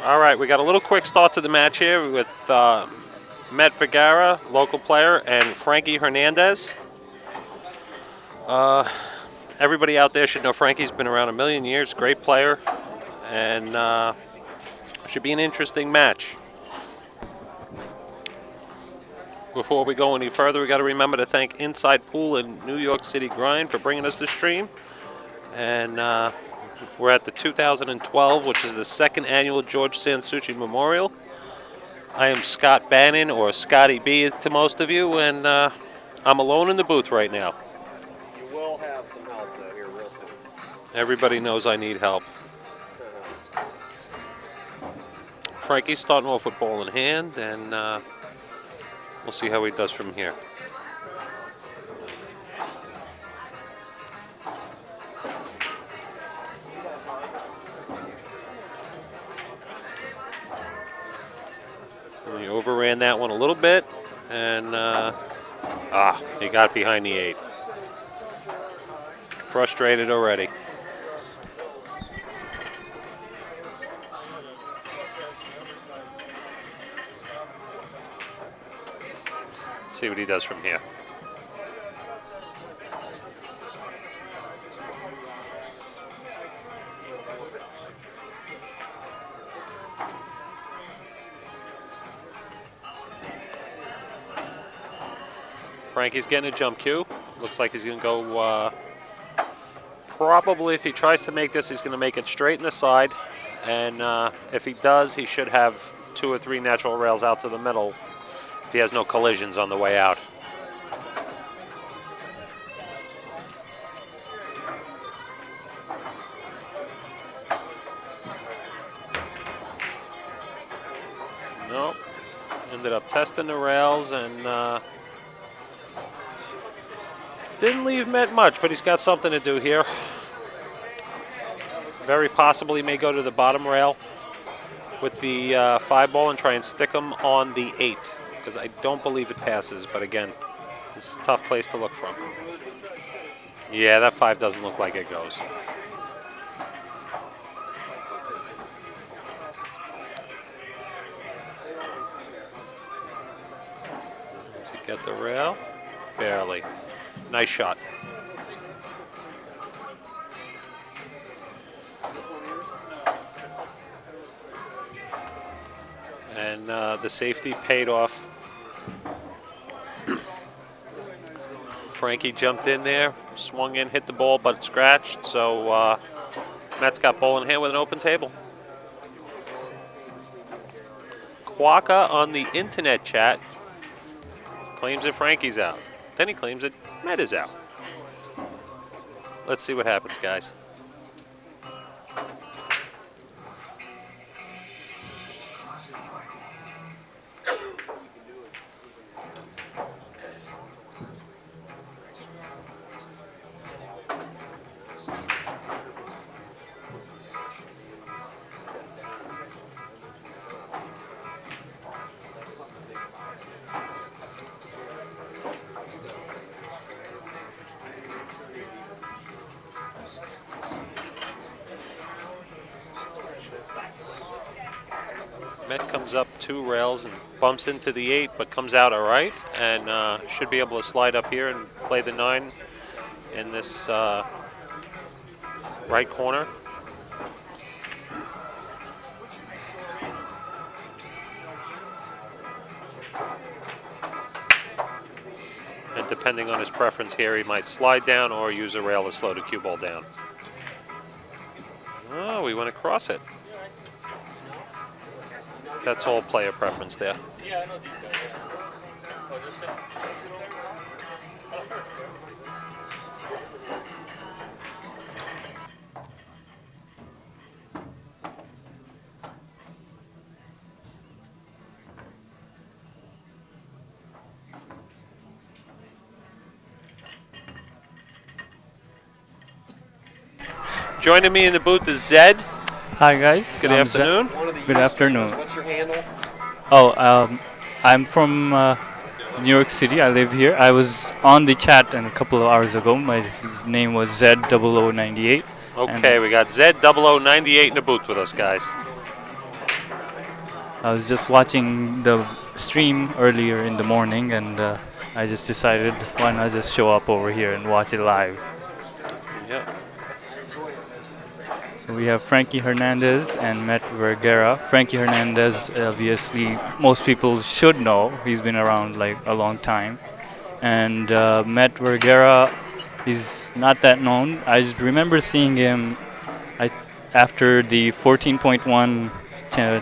All right, we got a little quick start to the match here with Mhet Vergara, local player, and Frankie Hernandez. Everybody out there should know Frankie's been around a million years, great player, and should be an interesting match. Before we go any further, we got to remember to thank Inside Pool and New York City Grind for bringing us the stream. And we're at the 2012, which is the second annual George Sansucci Memorial. I am Scott Bannon, or Scotty B to most of you, and I'm alone in the booth right now. You will have some help though here real soon. Everybody knows I need help. Frankie's starting off with ball in hand, and we'll see how he does from here. He overran that one a little bit, and he got behind the 8. Frustrated already. See what he does from here. Frankie's getting a jump cue. Looks like he's going to go, probably if he tries to make this, he's going to make it straight in the side. And if he does, he should have 2 or 3 natural rails out to the middle if he has no collisions on the way out. Nope. Ended up testing the rails and didn't leave Mhet much, but he's got something to do here. Very possible he may go to the bottom rail with the 5 ball and try and stick him on the 8, because I don't believe it passes, but again, this is a tough place to look from. Yeah, that 5 doesn't look like it goes. To get the rail, barely. Nice shot. And the safety paid off. Frankie jumped in there, swung in, hit the ball, but it scratched. So Mhet's got ball in hand with an open table. Quaka on the internet chat claims that Frankie's out. Then he claims that Mhet is out. Let's see what happens, guys. Mhet comes up 2 rails and bumps into the 8, but comes out all right, and should be able to slide up here and play the 9 in this right corner. And depending on his preference here, he might slide down or use a rail to slow the cue ball down. Oh, we went across it. That's all player preference there. Yeah, I know these guys. Oh, just sit there. Joining me in the booth is Zed. Hi guys. Good afternoon. Good afternoon. What's your handle? Oh, I'm from New York City. I live here. I was on the chat a couple of hours ago. My name was Z0098. Okay, we got Z0098 in the booth with us, guys. I was just watching the stream earlier in the morning, and I just decided why not just show up over here and watch it live. Yep. So we have Frankie Hernandez and Mhet Vergara. Frankie Hernandez, obviously, most people should know. He's been around like a long time. And Mhet Vergara, he's not that known. I just remember seeing him I, after the 14.1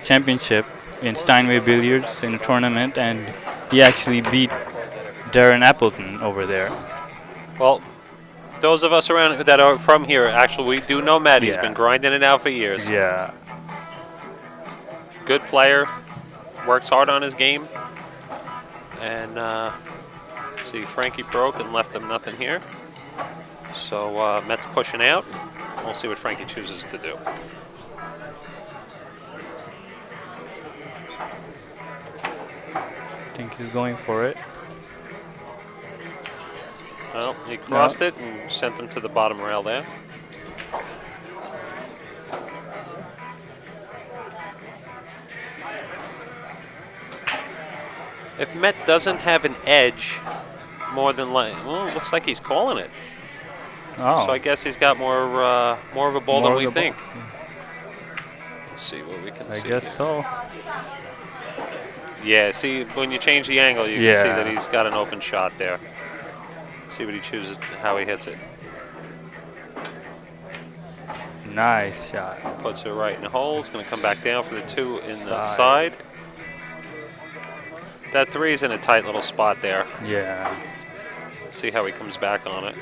championship in Steinway Billiards in a tournament, and he actually beat Darren Appleton over there. Well, those of us around that are from here, actually, we do know Mhet. He's Yeah. been grinding it out for years. Yeah. Good player, works hard on his game. And let's see, Frankie broke and left him nothing here. So Mhet's pushing out. We'll see what Frankie chooses to do. I think he's going for it. Well, he crossed it and sent him to the bottom rail there. If Mhet doesn't have an edge, more than like, well, it looks like he's calling it. Oh. So I guess he's got more of a ball More than of we the ball. think. Let's see what we can I see. guess here. so. Yeah, see, when you change the angle, you can see Yeah. that he's got an open shot there. See what he chooses, how he hits it. Nice shot. Puts it right in the hole. It's going to come back down for the 2 in the Side. side. That 3's in a tight little spot there. Yeah. See how he comes back on it.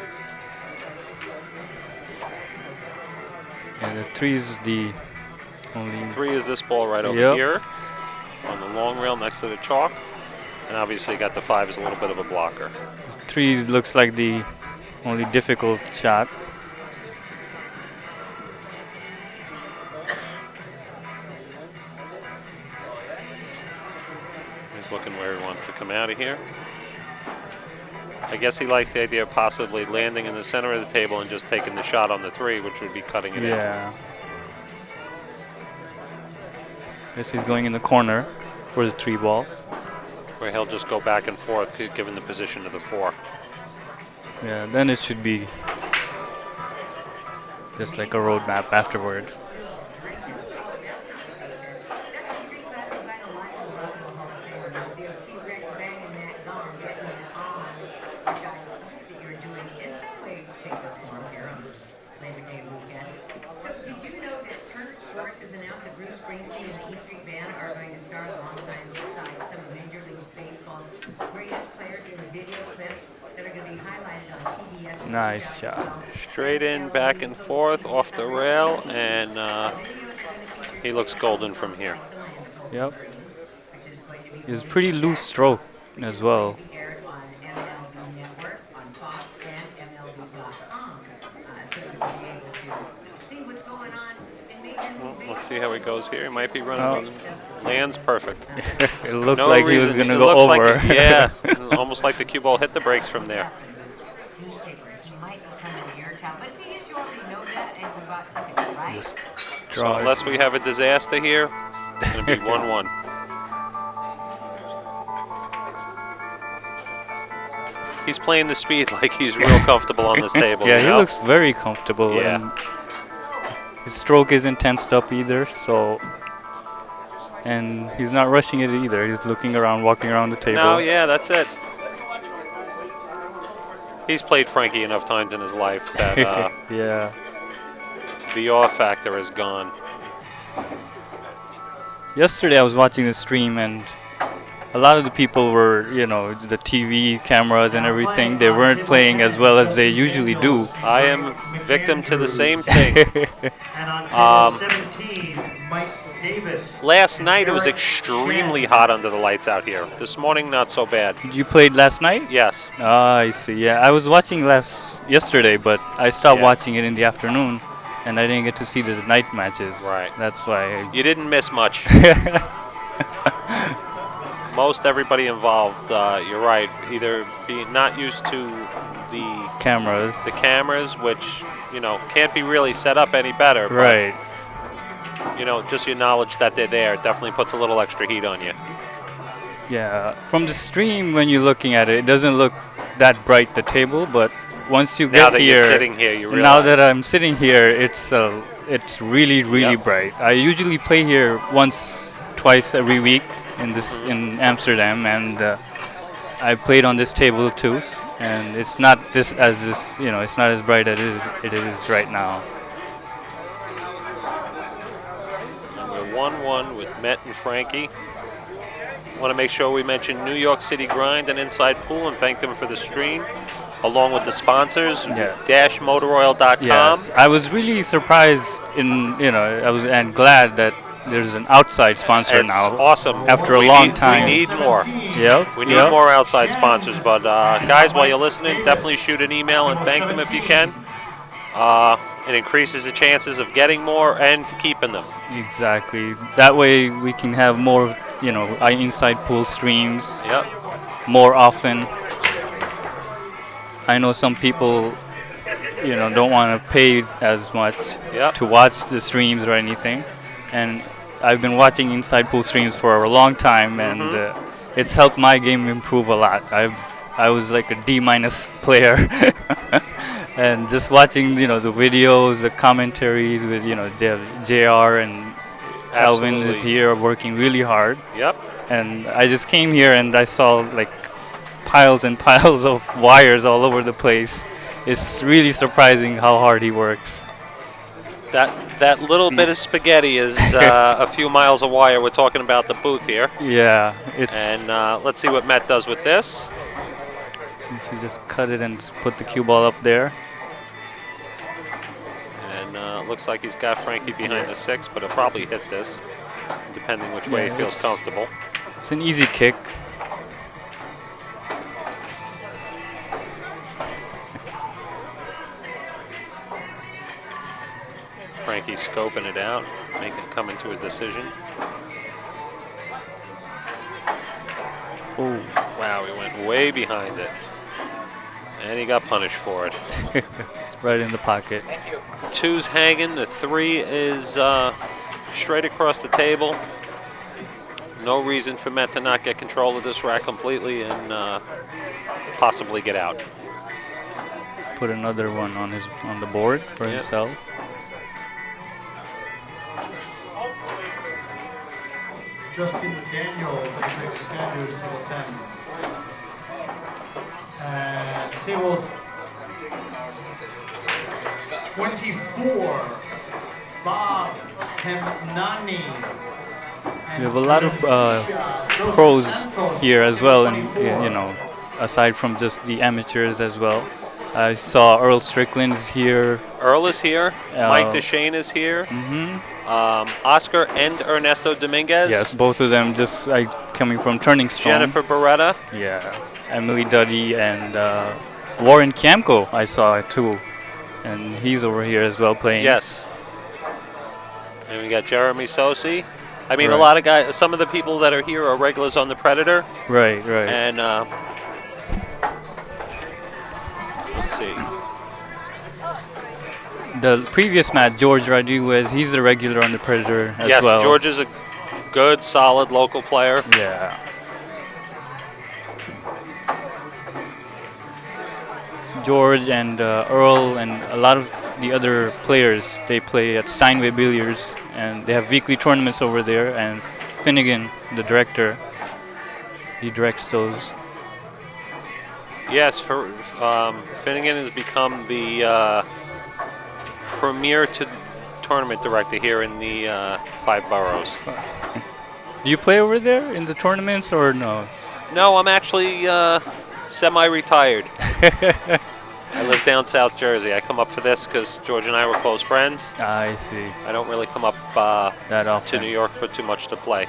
And the 3 is the only. 3 is this ball right over Yep. here on the long rail next to the chalk. And obviously got the 5 as a little bit of a blocker. 3 looks like the only difficult shot. He's looking where he wants to come out of here. I guess he likes the idea of possibly landing in the center of the table and just taking the shot on the 3, which would be cutting it out. Yeah. Guess he's going in the corner for the 3 ball. Where he'll just go back and forth, given the position of the 4. Yeah, then it should be just like a roadmap afterwards. Nice shot. Straight in, back and forth, off the rail, and he looks golden from here. Yep. He's a pretty loose stroke as well. Well, let's see how he goes here. He might be running. Lands perfect. It looked No like he was reason- going to it go looks like over. it- yeah, almost like the cue ball hit the brakes from there. Just So draw it. unless we have a disaster here, it's going to be 1-1. He's playing the speed like he's real comfortable on this table. Yeah, you he know? looks very comfortable. Yeah. And his stroke isn't tensed up either, so. And he's not rushing it either. He's looking around, walking around the table. No, yeah, that's it. He's played Frankie enough times in his life that Yeah. the awe factor is gone. Yesterday I was watching the stream and a lot of the people were, you know, the TV cameras and everything, they weren't playing as well as they usually do. I am victim to the same thing. And on table 17, Mike Davis. Last night it was extremely hot under the lights out here. This morning, not so bad. You played last night? Yes. Ah, I see. Yeah, I was watching yesterday, but I stopped Yeah. watching it in the afternoon, and I didn't get to see the night matches. Right. That's why. You didn't miss much. Most everybody involved, you're right, either being not used to the Cameras. cameras, which, you know, can't be really set up any better. but Right. just your knowledge that they're there definitely puts a little extra heat on you. Yeah, from the stream when you're looking at it, it doesn't look that bright, the table, but once you Now get that here, you're sitting here, you realize. now that I'm sitting here, it's really Yep. bright. I usually play here once, twice every week in Amsterdam, and I played on this table too, and it's not it's not as bright as it is right now. And we're 1-1 with Mhet and Frankie. Want to make sure we mention New York City Grind and Inside Pool and thank them for the stream, along with the sponsors, Yes. dashmotoroil.com. Yes, I was really surprised I was and glad that there's an outside sponsor It's now. awesome. After a long We time. need more. Yep. We need more outside sponsors. But guys, while you're listening, definitely shoot an email and thank them if you can. It increases the chances of getting more and keeping them. Exactly. That way we can have more, inside pool streams Yep. more often. I know some people, don't want to pay as much Yep. to watch the streams or anything, and I've been watching inside pool streams for a long time, and it's helped my game improve a lot. I was like a D- player, and just watching the videos, the commentaries with JR and Alvin is Absolutely. here working really hard, Yep. and I just came here and I saw like piles and piles of wires all over the place. It's really surprising how hard he works. That little bit of spaghetti is a few miles of wire. We're talking about the booth here. Yeah, it's. And let's see what Mhet does with this. You should just cut it and put the cue ball up there. And looks like he's got Frankie behind the 6, but he'll probably hit this, depending which way Yeah, he feels comfortable. It's an easy kick. Frankie's scoping it out, coming to a decision. Oh, Wow, he went way behind it. And he got punished for it. it's right in the pocket. 2's hanging, the 3 is straight across the table. No reason for Mhet to not get control of this rack completely and possibly get out. Put another one on the board for Yep. himself. Justin Daniels at the next standards table 10. Table 24, Bob Hemnani. We have a lot of pros here as well, and aside from just the amateurs as well. I saw Earl Strickland's here. Earl is here. Mike Uh, DeShane is here. Mm-hmm. Oscar and Ernesto Dominguez. Yes, both of them just coming from Turning Stone. Jennifer Beretta. Yeah, Emily Duddy and Warren Kiamko I saw too, and he's over here as well playing. Yes. And we got Jeremy Sosi. I mean, a Right. lot of guys, some of the people that are here are regulars on the Predator. Right. And let's see. The previous match, George Rodriguez, he's a regular on the Predator as Yes, well. George is a good, solid local player. Yeah. So George and Earl and a lot of the other players, they play at Steinway Billiards, and they have weekly tournaments over there. And Finnegan, the director, he directs those. Yes, Finnegan has become the premier tournament director here in the 5 boroughs. Do you play over there in the tournaments or no? No, I'm actually semi-retired. I live down South Jersey. I come up for this because George and I were close friends. I see. I don't really come up That often. to New York for too much to play.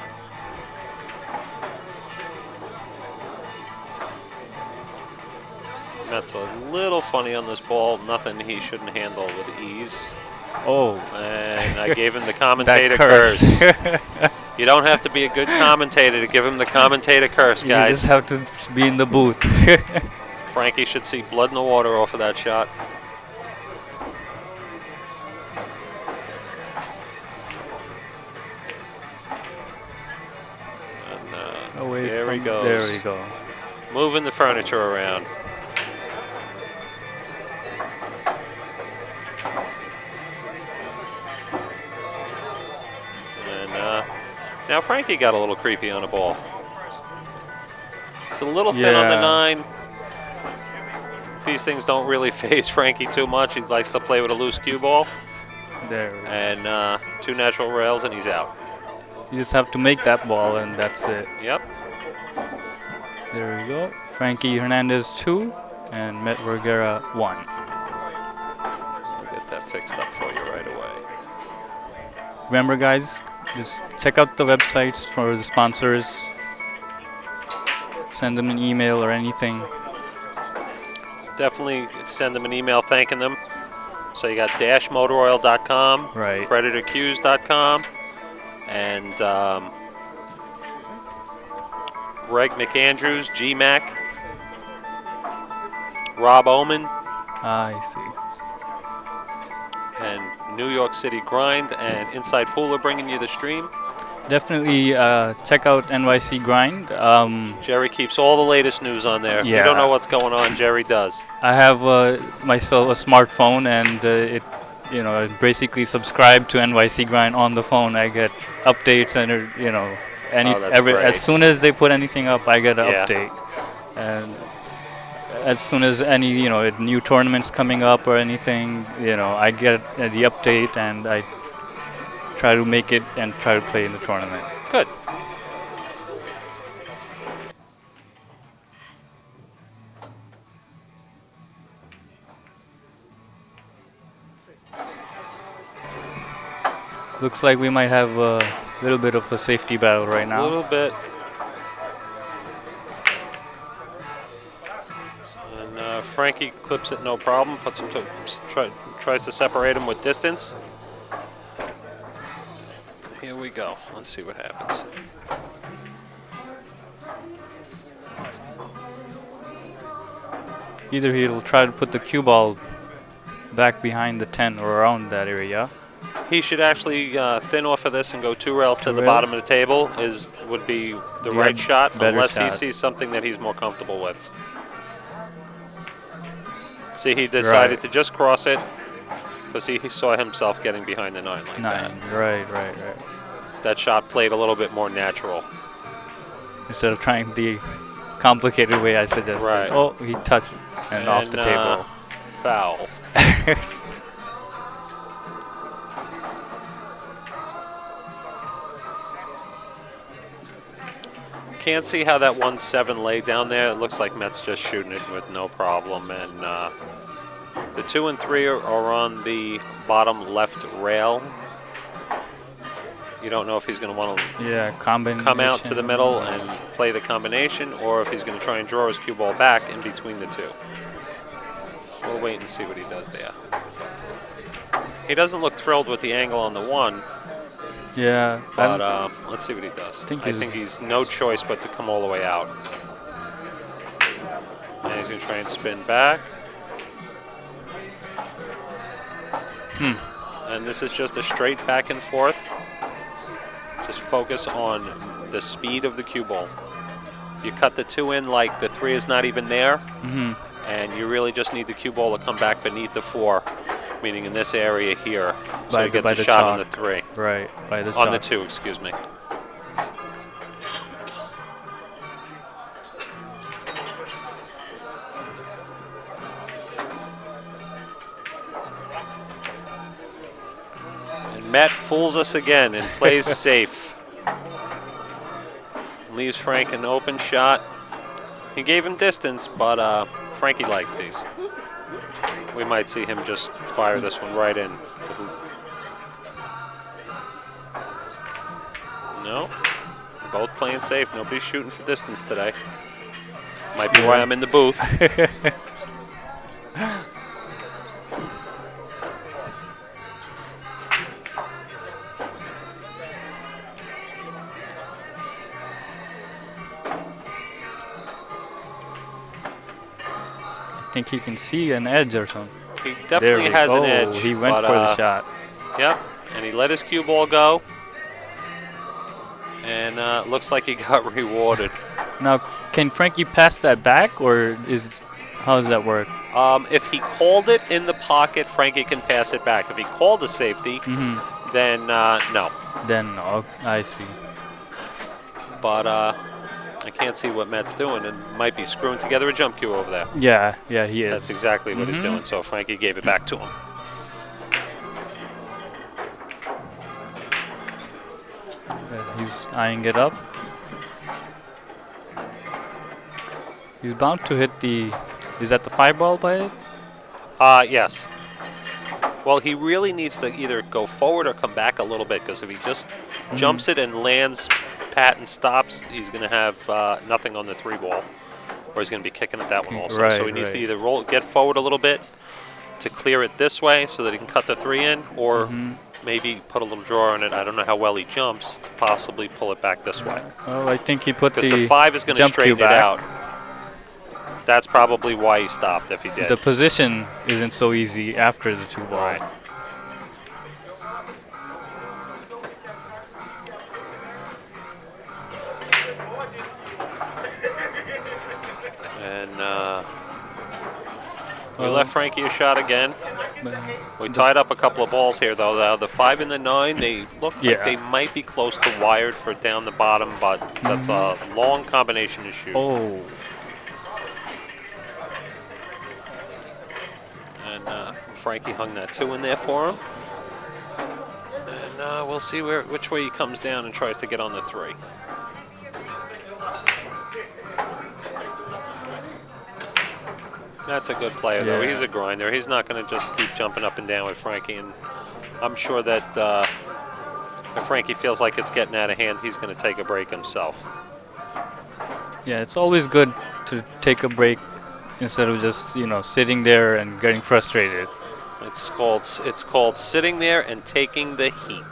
That's a little funny on this ball. Nothing he shouldn't handle with ease. Oh, And I gave him the commentator that curse. curse. You don't have to be a good commentator to give him the commentator curse, You guys. just have to be in the booth. Frankie should see blood in the water off of that shot. There he goes. There we go. Moving the furniture around. And now Frankie got a little creepy on the ball. It's a little thin on the Yeah. 9. These things don't really phase Frankie too much. He likes to play with a loose cue ball. There we go. And 2 natural rails, and he's out. You just have to make that ball, and that's it. Yep. There we go. Frankie Hernandez 2 and Mhet Vergara 1. We'll get that fixed up for you right away. Remember, guys, just check out the websites for the sponsors. Send them an email or anything. Definitely send them an email thanking them. So you got dashmotoroil.com, Right. predatorcues.com, and Reg McAndrews, GMAC, Rob Oman, I see. and New York City Grind, and Inside Pool are bringing you the stream. Definitely check out NYC Grind. Jerry keeps all the latest news on there. If you Yeah. don't know what's going on, Jerry does. I have myself a smartphone, and it basically subscribe to NYC Grind on the phone. I get updates and Oh, that's great. as soon as they put anything up, I get an Yeah. update. And as soon as any new tournaments coming up or anything, I get the update, and I try to make it and try to play in the tournament. Good. Looks like we might have a little bit of a safety battle right A now. little bit. And Frankie clips it no problem. Puts him tries to separate him with distance. Here we go. Let's see what happens. Either he'll try to put the cue ball back behind the 10 or around that area. He should actually thin off of this and go 2 rails to Two the rails? bottom of the table. Would be the Yeah, right shot, better unless he shot. sees something that he's more comfortable with. See, he decided Right. to just cross it because he saw himself getting behind the 9 like that. 9. Right. That shot played a little bit more natural. Instead of trying the complicated way I suggested. Right. Oh, he touched and off the table. Foul. Can't see how that 1-7 lay down there. It looks like Mhet's just shooting it with no problem. And the 2 and 3 are on the bottom left rail. You don't know if he's going to want to Yeah, combination. come out to the middle and play the combination, or if he's going to try and draw his cue ball back in between the 2. We'll wait and see what he does there. He doesn't look thrilled with the angle on the 1, Yeah. but let's see what he does. think I he's- think he's no choice but to come all the way out. And he's going to try and spin back. And this is just a straight back and forth. Just focus on the speed of the cue ball. You cut the 2 in like the 3 is not even there, and you really just need the cue ball to come back beneath the 4, meaning in this area here, so By you the- get by the the shot on the chalk. 3. Right, by the On the chalk. 2, excuse me. And Mhet fools us again and plays safe. Leaves Frank an open shot. He gave him distance, but Frankie likes these. We might see him just fire this one right in. No, both playing safe. Nobody's shooting for distance today. Might be why I'm in the booth. I think he can see an edge or something. He There definitely we has go. an edge. He went but, for the shot. Yep, and he let his cue ball go. And looks like he got rewarded. Now, can Frankie pass that back, or is how does that work? If he called it in the pocket, Frankie can pass it back. If he called a safety, then no. Then no, I see. But I can't see what Mhet's doing, and might be screwing together a jump cue over there. Yeah, yeah, he is. That's exactly what he's doing. So Frankie gave it back to him. He's eyeing it up. He's bound to hit the. Is that the 5 ball by it? Yes. Well, he really needs to either go forward or come back a little bit, because if he just jumps it and lands pat and stops, he's going to have nothing on the 3 ball, or he's going to be kicking at that one also. Right, so he needs to right. either get forward a little bit to clear it this way so that he can cut the 3 in, or maybe put a little draw on it. I don't know how well he jumps to possibly pull it back this way. Well, I think he put Because the 5 is going to jump cue straighten it back. out. That's probably why he stopped, if he did. The position isn't so easy after the 2 ball. Right. And we left Frankie a shot again. We tied up a couple of balls here, though. The 5 and the 9, they look like they might be close to wired for down the bottom, but that's a long combination to shoot. Oh. And Frankie hung that 2 in there for him. And we'll see which way he comes down and tries to get on the 3. That's a good player, though. He's a grinder. He's not going to just keep jumping up and down with Frankie. And I'm sure that if Frankie feels like it's getting out of hand, he's going to take a break himself. Yeah, it's always good to take a break instead of just, sitting there and getting frustrated. It's called sitting there and taking the heat.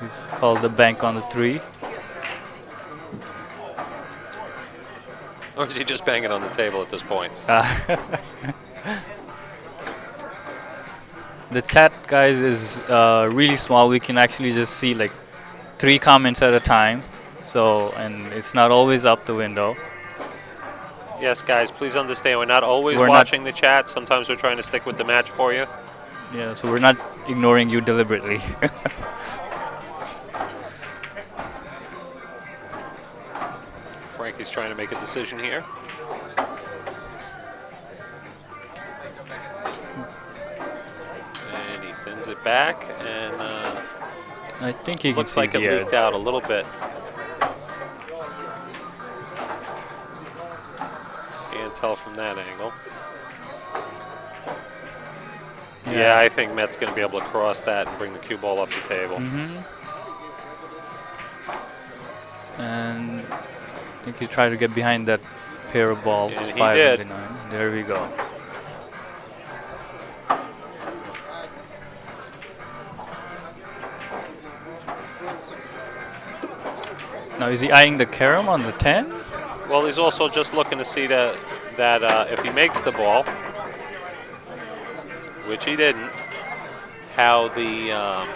He's called the bank on the 3. Or is he just banging on the table at this point? The chat, guys, is really small. We can actually just see like 3 comments at a time. So, and it's not always up the window. Yes, guys, please understand, we're not always watching the chat. Sometimes we're trying to stick with the match for you. Yeah, so we're not ignoring you deliberately. Frankie's trying to make a decision here. And he pins it back, and I think he looks can like see it the leaked edge. out a little bit. Can't tell from that angle. Yeah, I think Mhet's going to be able to cross that and bring the cue ball up the table. And I think he tried to get behind that pair of balls. And he 5 did. and the 9. There we go. Now, is he eyeing the carom on the 10? Well, he's also just looking to see that if he makes the ball, which he didn't, how the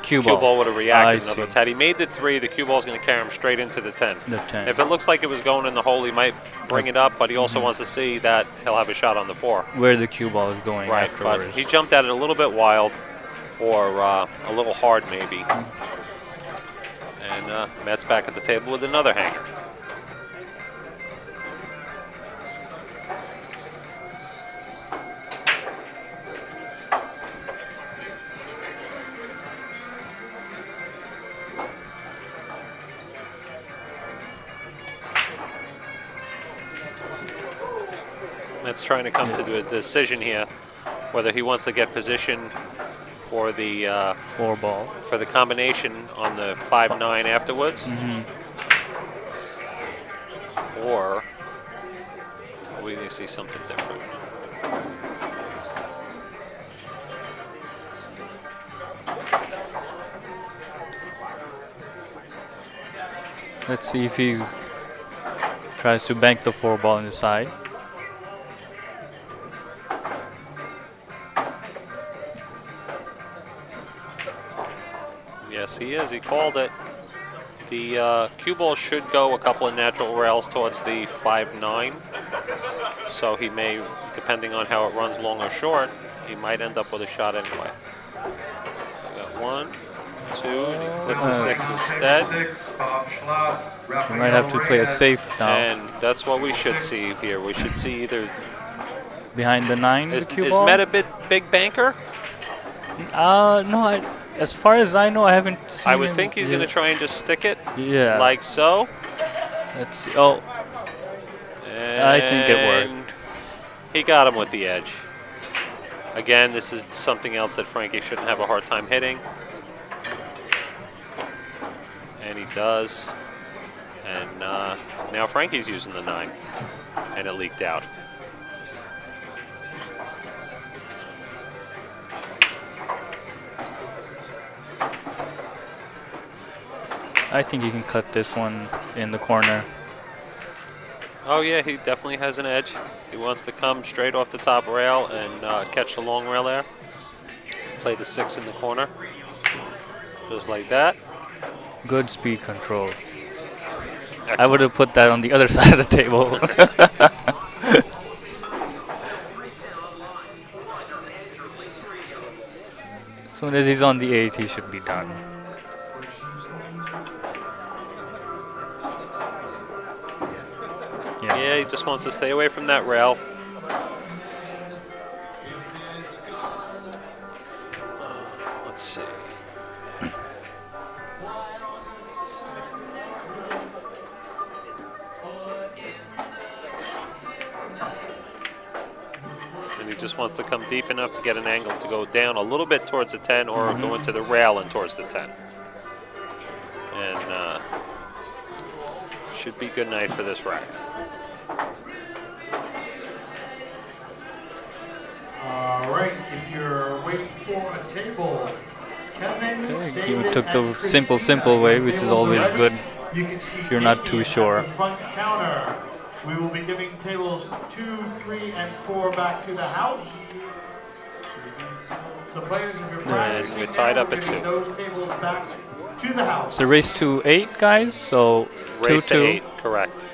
cue cue ball would have reacted. In I other words, see. had he made the 3, the cue ball is going to carry him straight into the 10. The 10. If it looks like it was going in the hole, he might bring it up, but he also wants to see that he'll have a shot on the 4. Where the cue ball is going Right, afterwards. but he jumped at it a little bit wild, or a little hard maybe. And Mhet's back at the table with another hanger. Mhet's trying to come to a decision here, whether he wants to get position for the 4 ball. for the combination on the 5-9 afterwards, or we need to see something different. Let's see if he tries to bank the 4 ball on the side. Yes, he is. He called it. The cue ball should go a couple of natural rails towards the 5-9. So he may, depending on how it runs long or short, he might end up with a shot anyway. We got 1, 2, and he clipped the 6 instead. You might have to play a safe now. And that's what we should see here. We should see either... Behind the 9, Is the cue ball? Mhet a big banker? No, as far as I know, I haven't seen I would him think he's going to try and just stick it. Yeah. Like so. Let's see. Oh, I think it worked. And he got him with the edge. Again, this is something else that Frankie shouldn't have a hard time hitting. And he does. And now Frankie's using the 9. And it leaked out. I think he can cut this one in the corner. Oh yeah, he definitely has an edge. He wants to come straight off the top rail and catch the long rail there. Play the 6 in the corner. Just like that. Good speed control. Excellent. I would have put that on the other side of the table. As soon as he's on the 8, he should be done. Yeah, he just wants to stay away from that rail. Let's see. And he just wants to come deep enough to get an angle to go down a little bit towards the 10 or go into the rail and towards the 10. And should be good night for this rack. All right, if you're waiting for a table, Kevin, You David, took the and simple way, which is tables always ready. good You can see if you're not Ginky too at sure. the front counter. We will be giving tables 2, 3, and 4 back to the house. So players, if you're practicing we're tied now, up we're at giving 2. those tables back to the house. It's a race to 8, guys. So Race to 2-2. 8, correct.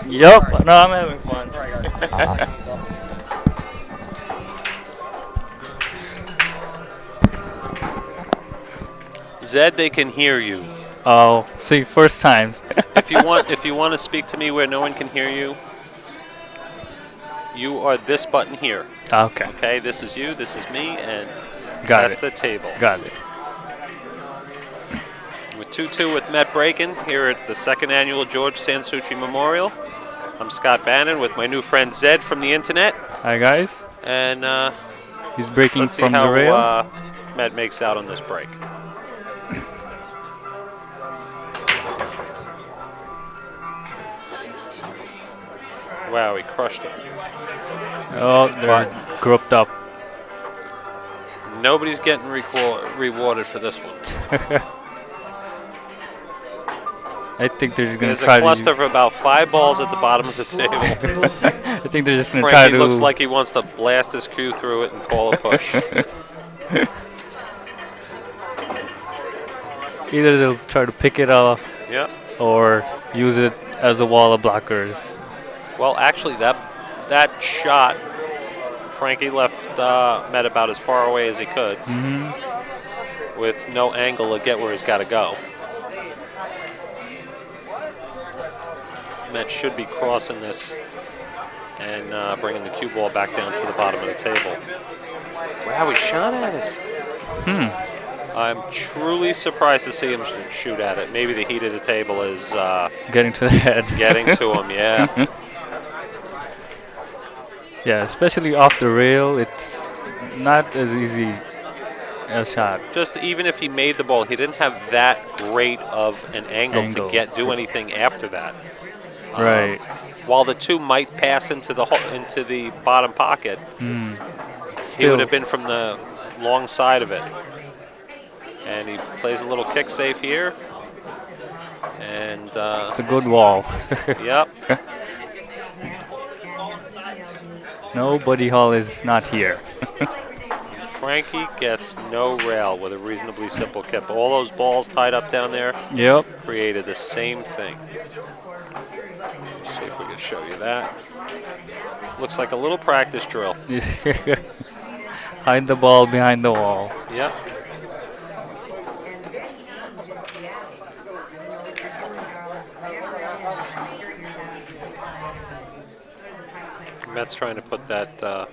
Yup. No, I'm having fun. Zed, they can hear you. Oh, see, first times. If you want to speak to me where no one can hear you, you are this button here. Okay. Okay, this is you, this is me, and Got that's it. the table. Got it. With 2-2 with Mhet breaking here at the second annual George Sansucci Memorial. I'm Scott Bannon with my new friend Zed from the internet, Hi, guys. and He's breaking let's see from the how rail. Mhet makes out on this break. Wow, he crushed it. Oh, they're grouped up. Nobody's getting rewarded for this one. I think they're just going There's to try a cluster to. of about 5 balls at the bottom of the table. I think they're just going to try Frankie to. looks like he wants to blast his cue through it and call a push. Either they'll try to pick it up Yeah. or use it as a wall of blockers. Well, actually, that shot, Frankie left Mhet about as far away as he could, with no angle to get where he's got to go. Mhet should be crossing this and bringing the cue ball back down to the bottom of the table. Wow, he shot at it. I'm truly surprised to see him shoot at it. Maybe the heat of the table is Getting to the head. getting to him, yeah. Yeah, especially off the rail, it's not as easy a shot. Just even if he made the ball, he didn't have that great of an angle. To do anything after that. Right. While the 2 might pass into the bottom pocket, he Still. would have been from the long side of it. And he plays a little kick safe here. And It's a good wall. yep. No, Buddy Hall is not here. Frankie gets no rail with a reasonably simple kip. All those balls tied up down there Yep. created the same thing. Let's see if we can show you that. Looks like a little practice drill. Hide the ball behind the wall. Yep. Mets trying to put that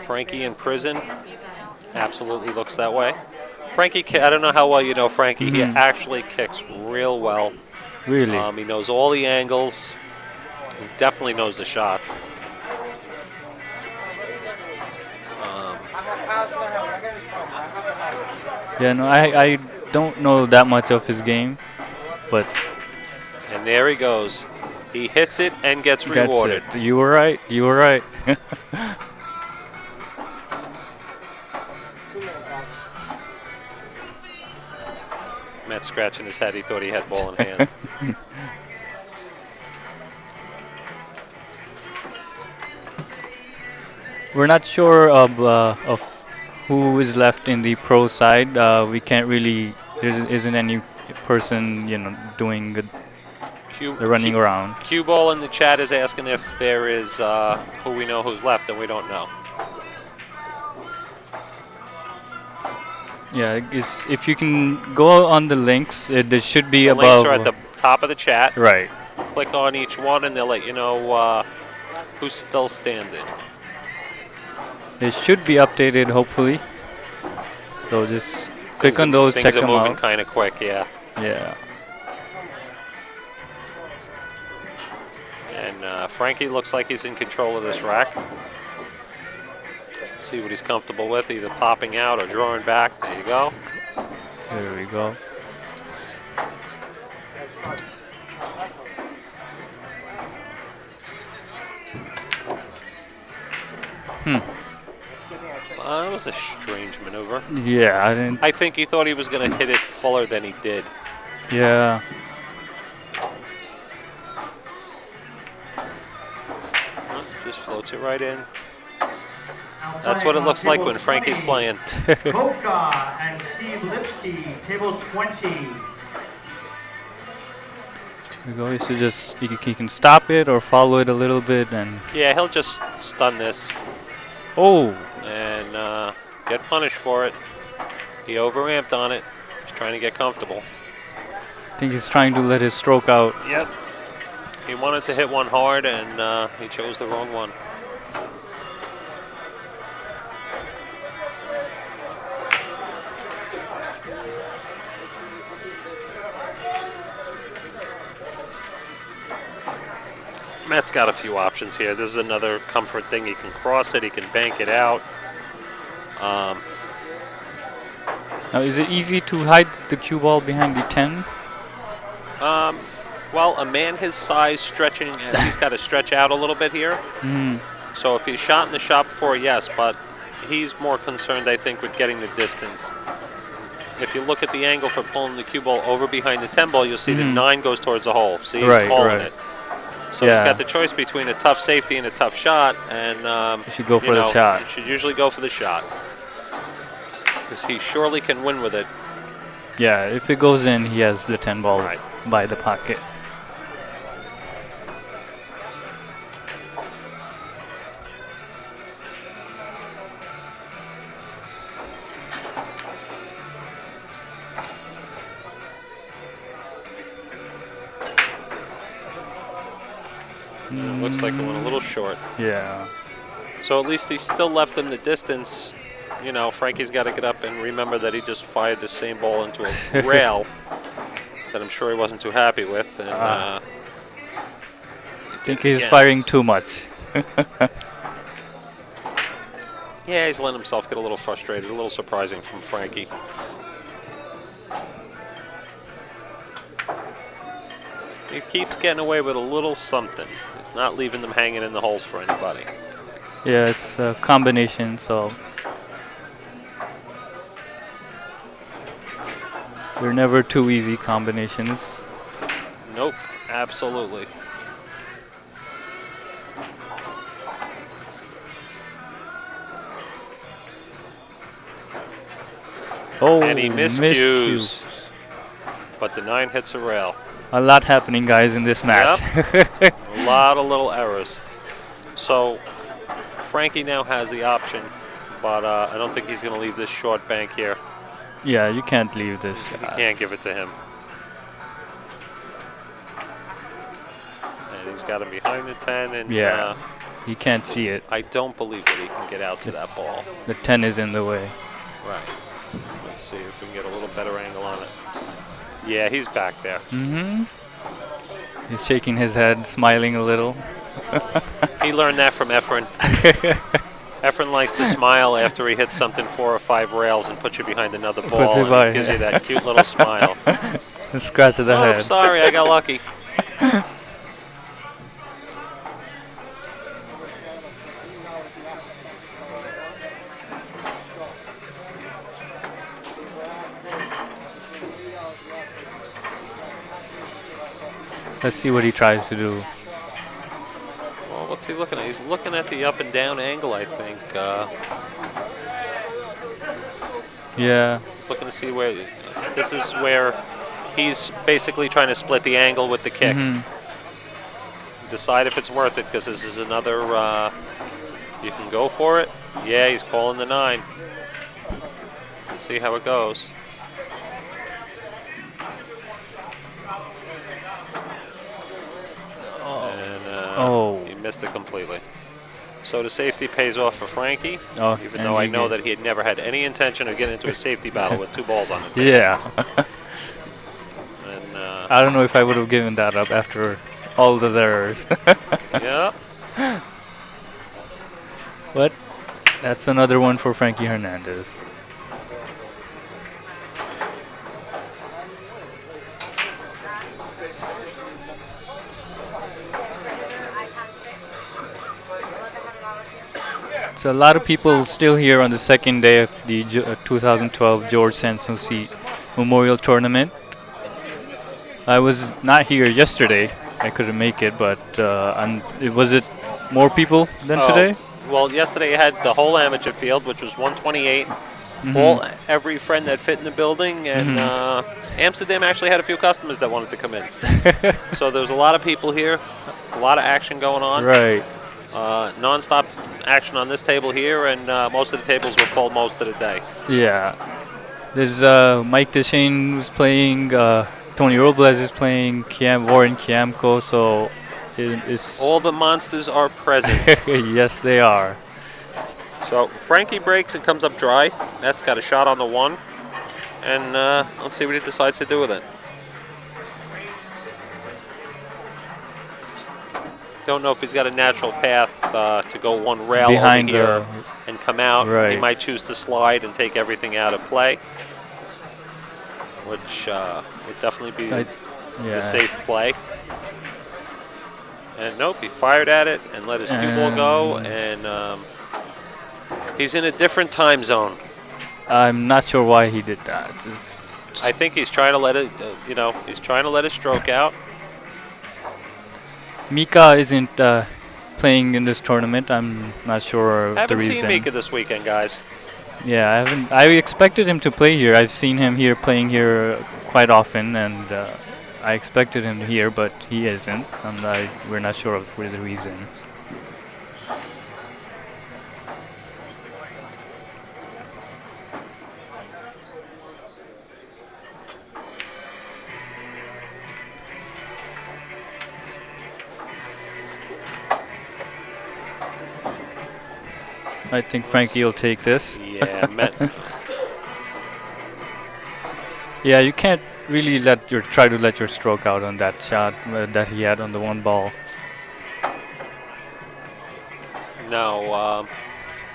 Frankie in prison. Absolutely looks that way. Frankie, I don't know how well you know Frankie. He actually kicks real well. Really? He knows all the angles. He definitely knows the shots. Yeah, no, I don't know that much of his game, but And there he goes. He hits it and gets that's rewarded. it. You were right. You were right. Matt scratching his head. He thought he had ball in hand. We're not sure of who is left in the pro side. We can't really. There isn't any person, doing the running around. Cue Ball in the chat is asking if there is who we know who's left, and we don't know. Yeah, if you can go on the links, there should be The above. links are at the top of the chat. Right. Click on each one, and they'll let you know who's still standing. It should be updated, hopefully. So just click on those, check Things are them moving out. kind of quick, yeah. Yeah. And Frankie looks like he's in control of this rack. See what he's comfortable with, either popping out or drawing back. There you go. There we go. That was a strange maneuver. Yeah, I didn't. I think he thought he was going to hit it fuller than he did. Yeah. Just floats it right in. That's what it looks like when Frankie's playing. Koka and Steve Lipsky, table 20. There we go. You should just you can stop it or follow it a little bit and. Yeah, he'll just stun this Oh. and get punished for it. He overamped on it. He's trying to get comfortable. I think he's trying to let his stroke out. Yep. He wanted to hit one hard, and he chose the wrong one. Matt's got a few options here. This is another comfort thing. He can cross it. He can bank it out. Now, is it easy to hide the cue ball behind the 10? Well, a man his size stretching, he's got to stretch out a little bit here. So if he's shot in the shot before, yes, but he's more concerned, I think, with getting the distance. If you look at the angle for pulling the cue ball over behind the 10 ball, you'll see the 9 goes towards the hole. See, he's calling it. So he's got the choice between a tough safety and a tough shot, and you should go for the shot. You should usually go for the shot, because he surely can win with it. Yeah, if it goes in, he has the 10 ball by the pocket. Looks like it went a little short. Yeah. So at least he's still left in the distance. You know, Frankie's got to get up and remember that he just fired the same ball into a rail that I'm sure he wasn't too happy with. And I think he's firing too much. Yeah, he's letting himself get a little frustrated. A little surprising from Frankie. He keeps getting away with a little something. He's not leaving them hanging in the holes for anybody. Yeah, it's a combination, so they're never too easy combinations. Nope, absolutely. Oh, And he miscue. miscues. But the 9 hits a rail. A lot happening, guys, in this match. A lot of little errors. So Frankie now has the option, but I don't think he's going to leave this short bank here. Yeah, you can't leave this. You can't give it to him. And he's got him behind the 10. And Yeah, he can't see it. I don't believe that he can get out to that ball. The 10 is in the way. Right. Let's see if we can get a little better angle on it. Yeah, he's back there. Mm-hmm. He's shaking his head, smiling a little. He learned that from Efren. Efren likes to smile after he hits something 4 or 5 rails and puts you behind another ball, and it gives you that cute little smile. A scratch of the head. Oh, sorry, I got lucky. Let's see what he tries to do. Well, what's he looking at? He's looking at the up and down angle, I think. Yeah. He's looking to see where... This is where he's basically trying to split the angle with the kick. Decide if it's worth it, because this is another... you can go for it. Yeah, he's calling the 9. Let's see how it goes. And he missed it completely. So the safety pays off for Frankie, even though I know that he had never had any intention of getting into a safety battle with 2 balls on the table. Yeah. And, I don't know if I would have given that up after all those errors. yeah. But that's another one for Frankie Hernandez. So a lot of people still here on the second day of the 2012 George Sanssouci Memorial Tournament. I was not here yesterday. I couldn't make it, but was it more people than today? Well, yesterday you had the whole amateur field, which was 128. Every friend that fit in the building, and Amsterdam actually had a few customers that wanted to come in. So there's a lot of people here, a lot of action going on. Right. Non-stop action on this table here, and most of the tables were full most of the day. Yeah. There's Mike Deshane who's playing, Tony Robles is playing, Warren Kiamko, so it's... All the monsters are present. Yes, they are. So Frankie breaks and comes up dry. That's got a shot on the 1. And let's see what he decides to do with it. Don't know if he's got a natural path to go 1 rail behind over here and come out. Right. He might choose to slide and take everything out of play, which would definitely be the safe play. And nope, he fired at it and let his cue ball go, and he's in a different time zone. I'm not sure why he did that. I think he's trying to let it, he's trying to let it stroke out. Mika isn't playing in this tournament. I'm not sure the reason. Haven't seen Mika this weekend, guys. Yeah, I haven't. I expected him to play here. I've seen him here playing here quite often, and I expected him here, but he isn't. And we're not sure of the reason. I think Frankie will take this. Yeah, Yeah, you can't really try to let your stroke out on that shot that he had on the 1 ball. No,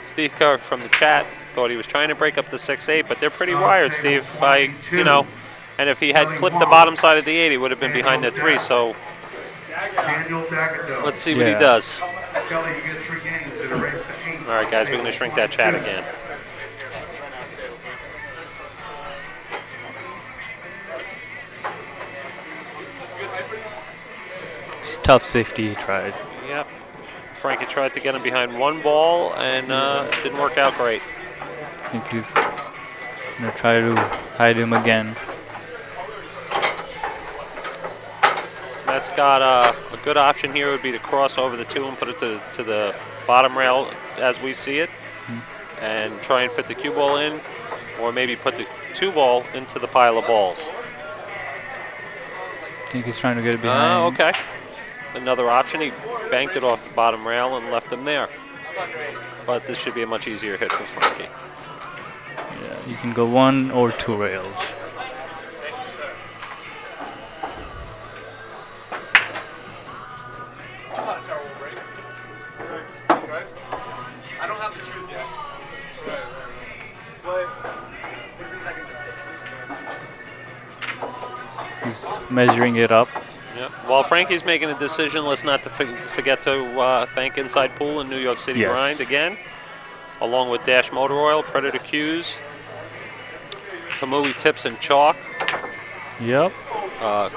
Steve Kerr from the chat thought he was trying to break up the 6-8, but they're pretty wired, Steve. And if he had clipped the bottom side of the 8, he would have been behind the 3. So let's see what he does. All right, guys, we're going to shrink that chat again. It's tough safety he tried. Yep. Frankie tried to get him behind 1 ball, and it didn't work out great. I think he's Gonna try to hide him again. That's got a good option here would be to cross over the 2 and put it to the bottom rail as we see it, and try and fit the cue ball in, or maybe put the 2 ball into the pile of balls. I think he's trying to get it behind. Oh, okay. Another option. He banked it off the bottom rail and left him there. But this should be a much easier hit for Frankie. Yeah, you can go 1 or 2 rails. I don't have to choose yet. He's measuring it up. Yep. While Frankie's making a decision, let's not to forget to thank Inside Pool and New York City Yes. Grind again, along with Dash Motor Oil, Predator Cues, Kamui Tips and Chalk, Yep.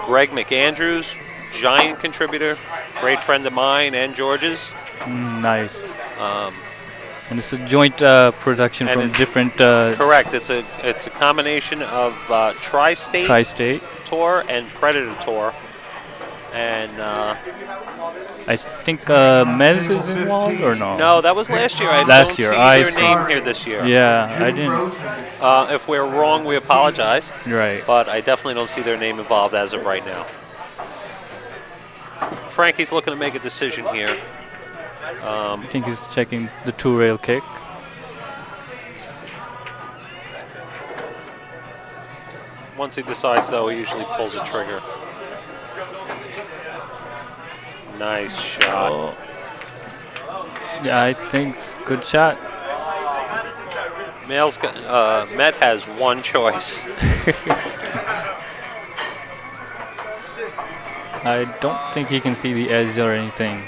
Greg McAndrews, giant contributor, great friend of mine and George's. Nice. And it's a joint production and from it- different Correct. It's a combination of Tri-State Tri-State. Tour and Predator Tour, and I think Mez is involved or no? no, that was last year. I Last don't year, see I their see. name here this year. Yeah, I didn't. If we're wrong, we apologize. Right. But I definitely don't see their name involved as of right now. Frankie's looking to make a decision here. I think he's checking the 2-rail kick. Once he decides, though, he usually pulls a trigger. Nice shot. Oh. Yeah, I think it's a good shot. Mhet has one choice. I don't think he can see the edge or anything.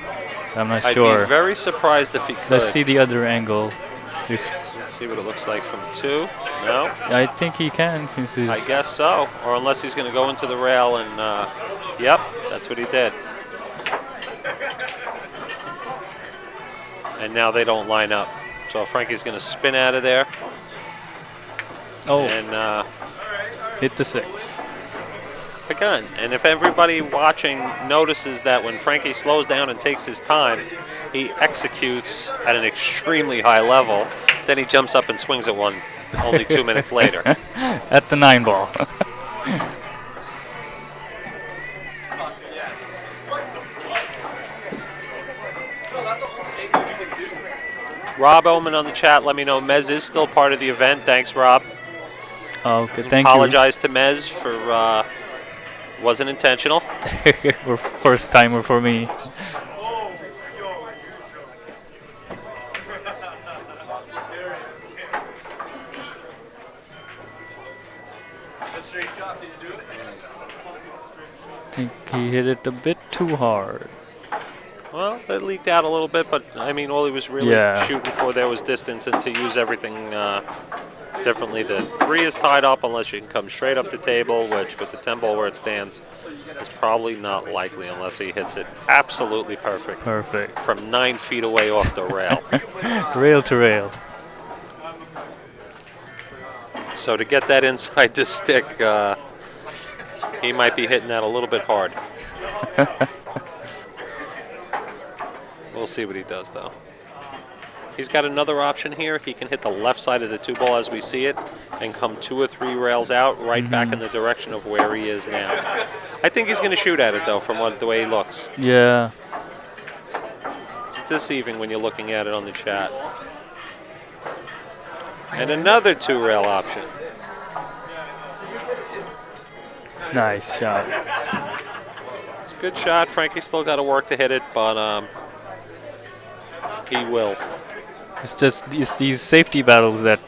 I'm not I'd sure. be very surprised if he could. Let's see the other angle. Let's see what it looks like from 2. No? I think he can since he's. I guess so. Or unless he's going to go into the rail and, yep, that's what he did. And now they don't line up. So Frankie's going to spin out of there Oh, and hit the 6. again. And if everybody watching notices that when Frankie slows down and takes his time, he executes at an extremely high level, then he jumps up and swings at one only 2 minutes later. At the 9 ball. Rob Oman on the chat, let me know Mez is still part of the event. Thanks, Rob. Okay, thank Apologize to Mez for wasn't intentional. you. First timer for me. I think he hit it a bit too hard. Well, it leaked out a little bit, but I mean, all he was really shooting for there was distance, and to use everything differently. The 3 is tied up unless you can come straight up the table, which with the 10 ball where it stands is probably not likely unless he hits it absolutely perfect. Perfect. From 9 feet away off the rail. Rail to rail. So to get that inside the stick, he might be hitting that a little bit hard. We'll see what he does, though. He's got another option here. He can hit the left side of the 2 ball as we see it and come 2 or 3 rails out right back in the direction of where he is now. I think he's going to shoot at it, though, from the way he looks. Yeah. It's deceiving when you're looking at it on the chat. And another 2-rail option. Nice shot. It's a good shot. Frankie's still got to work to hit it, but he will. It's just these safety battles that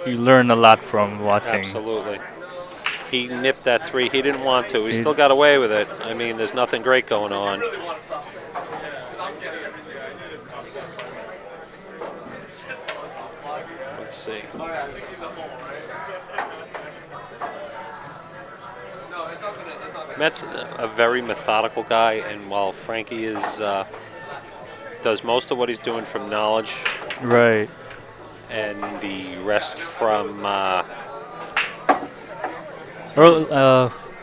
you learn a lot from watching. Absolutely. He nipped that 3. He didn't want to. He still got away with it. I mean, there's nothing great going on. Let's see. Mhet's a very methodical guy, and while Frankie is does most of what he's doing from knowledge, Right. and the rest from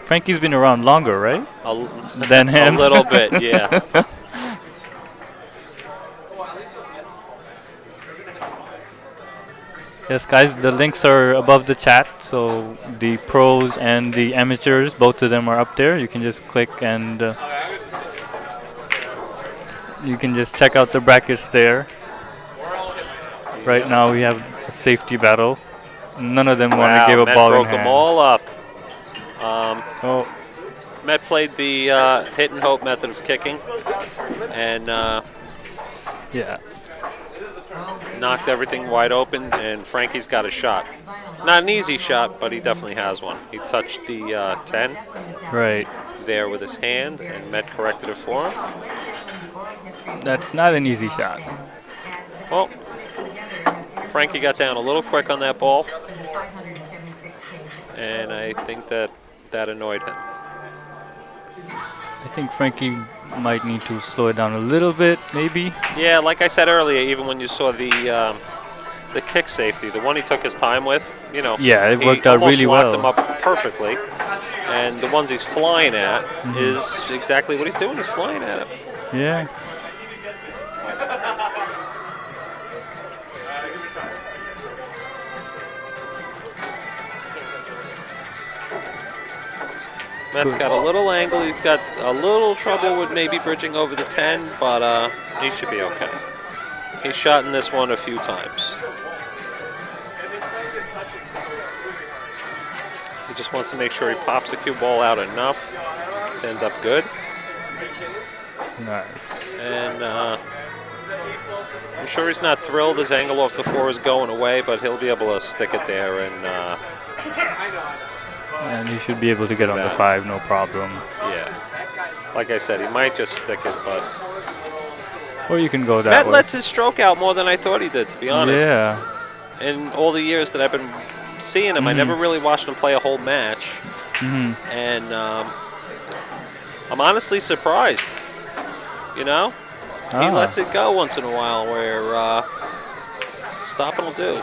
Frankie's been around longer, right? A, l- Than a him. little bit, yeah. Yes, guys, the links are above the chat. So the pros and the amateurs, both of them are up there. You can just click and you can just check out the brackets there. Right now we have a safety battle. None of them want to Wow, give a Met ball in broke them hand. all up. Oh, Met played the hit and hope method of kicking and yeah. knocked everything wide open, and Frankie's got a shot. Not an easy shot, but he definitely has one. He touched the 10 Right. there with his hand, and Met corrected it for him. That's not an easy shot. Well, Frankie got down a little quick on that ball, and I think that annoyed him. I think Frankie might need to slow it down a little bit, maybe. Yeah, like I said earlier, even when you saw the kick safety, the one he took his time with, Yeah, it he worked out almost really locked well. them up perfectly. And the ones he's flying at is exactly what he's doing. He's flying at it. Yeah. Matt's got a little angle. He's got a little trouble with maybe bridging over the 10, but he should be okay. He's shot in this one a few times. He just wants to make sure he pops the cue ball out enough to end up good. Nice. And I'm sure he's not thrilled his angle off the 4 is going away, but he'll be able to stick it there and And he should be able to get on the 5, no problem. yeah. Like I said, he might just stick it, but Or you can go that Matt way. lets his stroke out more than I thought he did, to be honest. Yeah. In all the years that I've been seeing him, I never really watched him play a whole match. And I'm honestly surprised. He lets it go once in a while where stopping will do.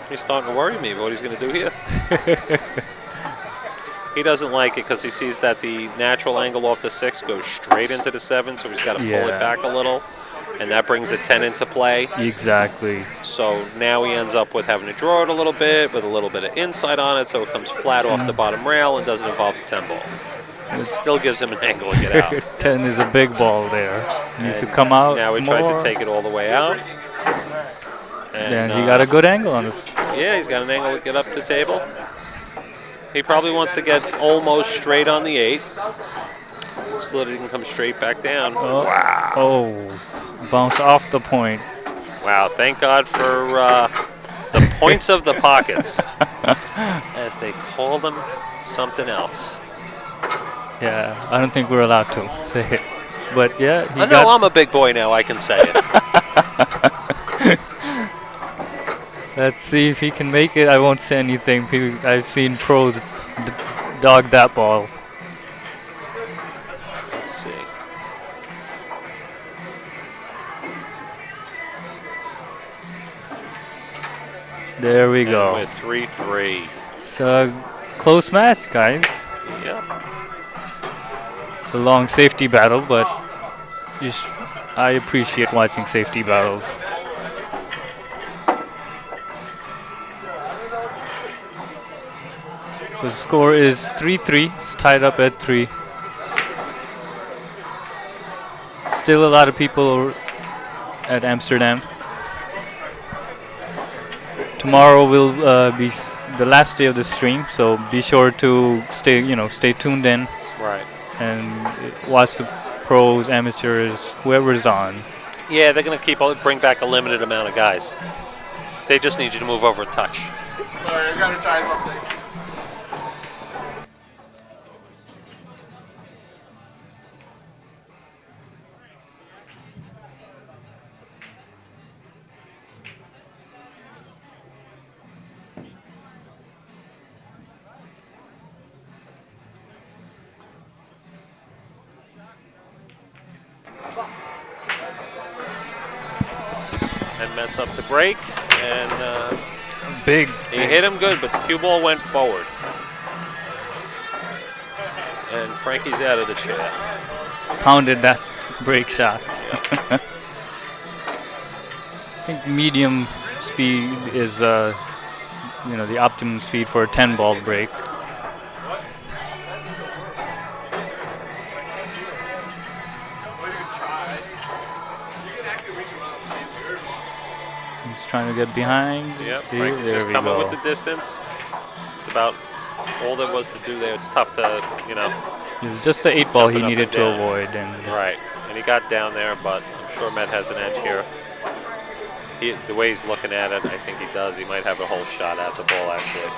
He's starting to worry me what he's going to do here. He doesn't like it because he sees that the natural angle off the 6 goes straight into the 7, so he's got to pull it back a little, and that brings the 10 into play. Exactly. So now he ends up with having to draw it a little bit, with a little bit of inside on it, so it comes flat off the bottom rail and doesn't involve the 10 ball. And still gives him an angle to get out. 10 is a big ball there. Needs to come out Now he more. tried to take it all the way out. And he got a good angle on this. Yeah, he's got an angle to get up the table. He probably wants to get almost straight on the 8 so that he can come straight back down. Oh. Wow. Oh, bounce off the point. Wow, thank God for the points of the pockets, as they call them something else. Yeah, I don't think we're allowed to say it. But yeah, he I know I'm a big boy now, I can say it. Let's see if he can make it. I won't say anything. I've seen pros dog that ball. Let's see. There we And go. with 3-3. It's a close match, guys. Yep. It's a long safety battle, but I appreciate watching safety battles. So the score is 3-3. It's tied up at 3. Still a lot of people at Amsterdam. Tomorrow will be the last day of the stream, so be sure to stay tuned in. Right. And watch the pros, amateurs, whoever's on. Yeah, they're going to bring back a limited amount of guys. They just need you to move over a touch. Sorry, I gotta try something. And Mets up to break, and Big. he hit him good, but the cue ball went forward. And Frankie's out of the chair. Pounded that break shot. Yeah. I think medium speed is, the optimum speed for a 10-ball break. He's trying to get behind. Yep, There Frankie's just we coming go. with the distance. It's about all there was to do there. It's tough to, It was just the 8-ball he jumping up needed and to down. avoid, and Right. And he got down there, but I'm sure Mhet has an edge here. The way he's looking at it, I think he does. He might have a whole shot at the ball, actually.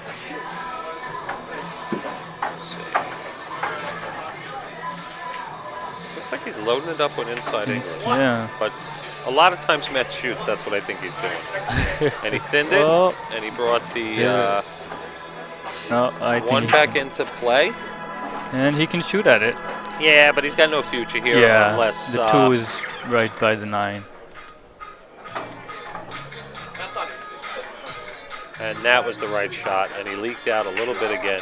Let's see. Looks like he's loading it up with inside English. yeah. But a lot of times Mhet shoots, that's what I think he's doing. And he thinned it, Oh. and he brought the Yeah. No, I think one he back can. into play. And he can shoot at it. Yeah, but he's got no future here Yeah, unless... the 2 is right by the 9. And that was the right shot, and he leaked out a little bit again.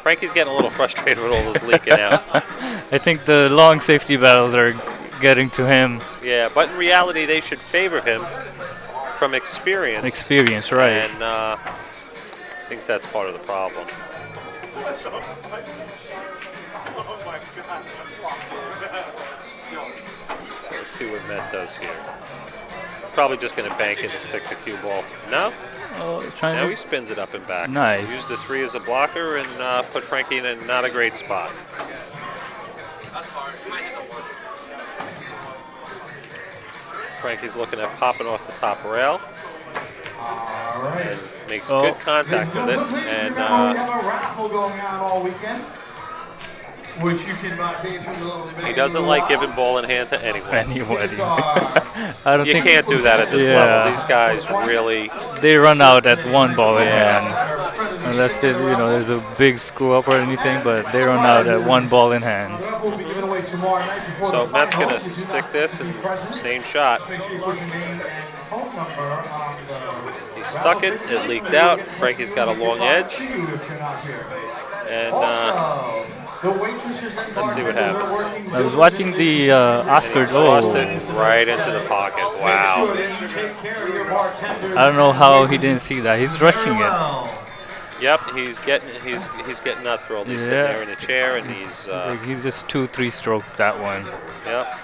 Frankie's getting a little frustrated with all this leaking out. I think the long safety battles are getting to him. Yeah, but in reality, they should favor him from experience. Experience, right. And I think that's part of the problem. So let's see what Mhet does here. Probably just going to bank it and stick the cue ball. No? Oh, trying Now to he spins it up and back. Nice. Use the 3 as a blocker and put Frankie in a not a great spot. Frankie's looking at popping off the top rail. All right. And makes Oh. good contact with it. And we have a raffle going on all weekend, which you can pay through the little he doesn't like giving ball in hand to anyone. anybody. I don't You think can't do that at this Yeah. level. These guys really, they run out at 1 ball in Yeah. hand. Unless there's a big screw up or anything, but they run out at 1 ball in hand. so Mhet's going to stick this and same shot. Make sure you put your name and phone number on the He stuck it, it leaked out. Frankie's got a long edge. And let's see what happens. I was watching the Oscar. And he crossed it right into the pocket. Wow. I don't know how he didn't see that. He's rushing it. Yep, he's getting that thrilled. He's sitting Yeah. there in a chair and he's Like, he's just 2-3 stroke that one. yep.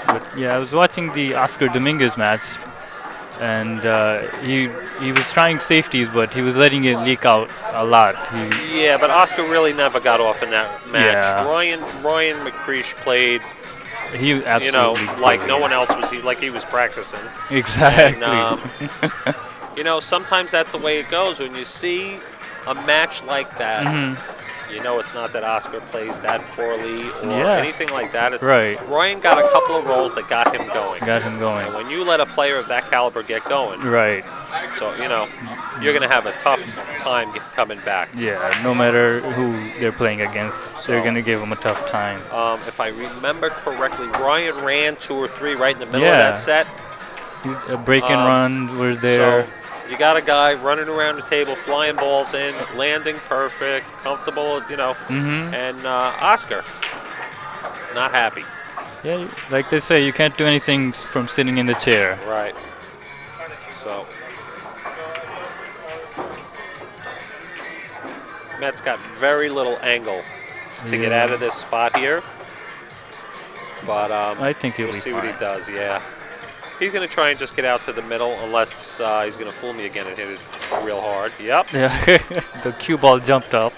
But yeah, I was watching the Oscar Dominguez match, and he was trying safeties, but he was letting it leak out a lot. Yeah, but Oscar really never got off in that match. Yeah. Ryan McCreesh played, He absolutely like played. no one else was. Like he was practicing. Exactly. And sometimes that's the way it goes when you see a match like that. You know, it's not that Oscar plays that poorly or Yeah. anything like that. It's Right. Ryan got a couple of rolls that got him going. Got him going. And when you let a player of that caliber get going, Right. so you're going to have a tough time coming back. Yeah. No matter who they're playing against, they're gonna give him a tough time. If I remember correctly, Ryan ran 2 or 3 right in the middle of Yeah. that set. A break and run were there. So you got a guy running around the table, flying balls in, landing perfect, comfortable, and Oscar, not happy. Yeah, like they say, you can't do anything from sitting in the chair. Right. So Mhet's got very little angle to get out of this spot here. But I think he'll we'll be see what he fine. does, yeah. He's going to try and just get out to the middle unless he's going to fool me again and hit it real hard. Yep. Yeah, the cue ball jumped up.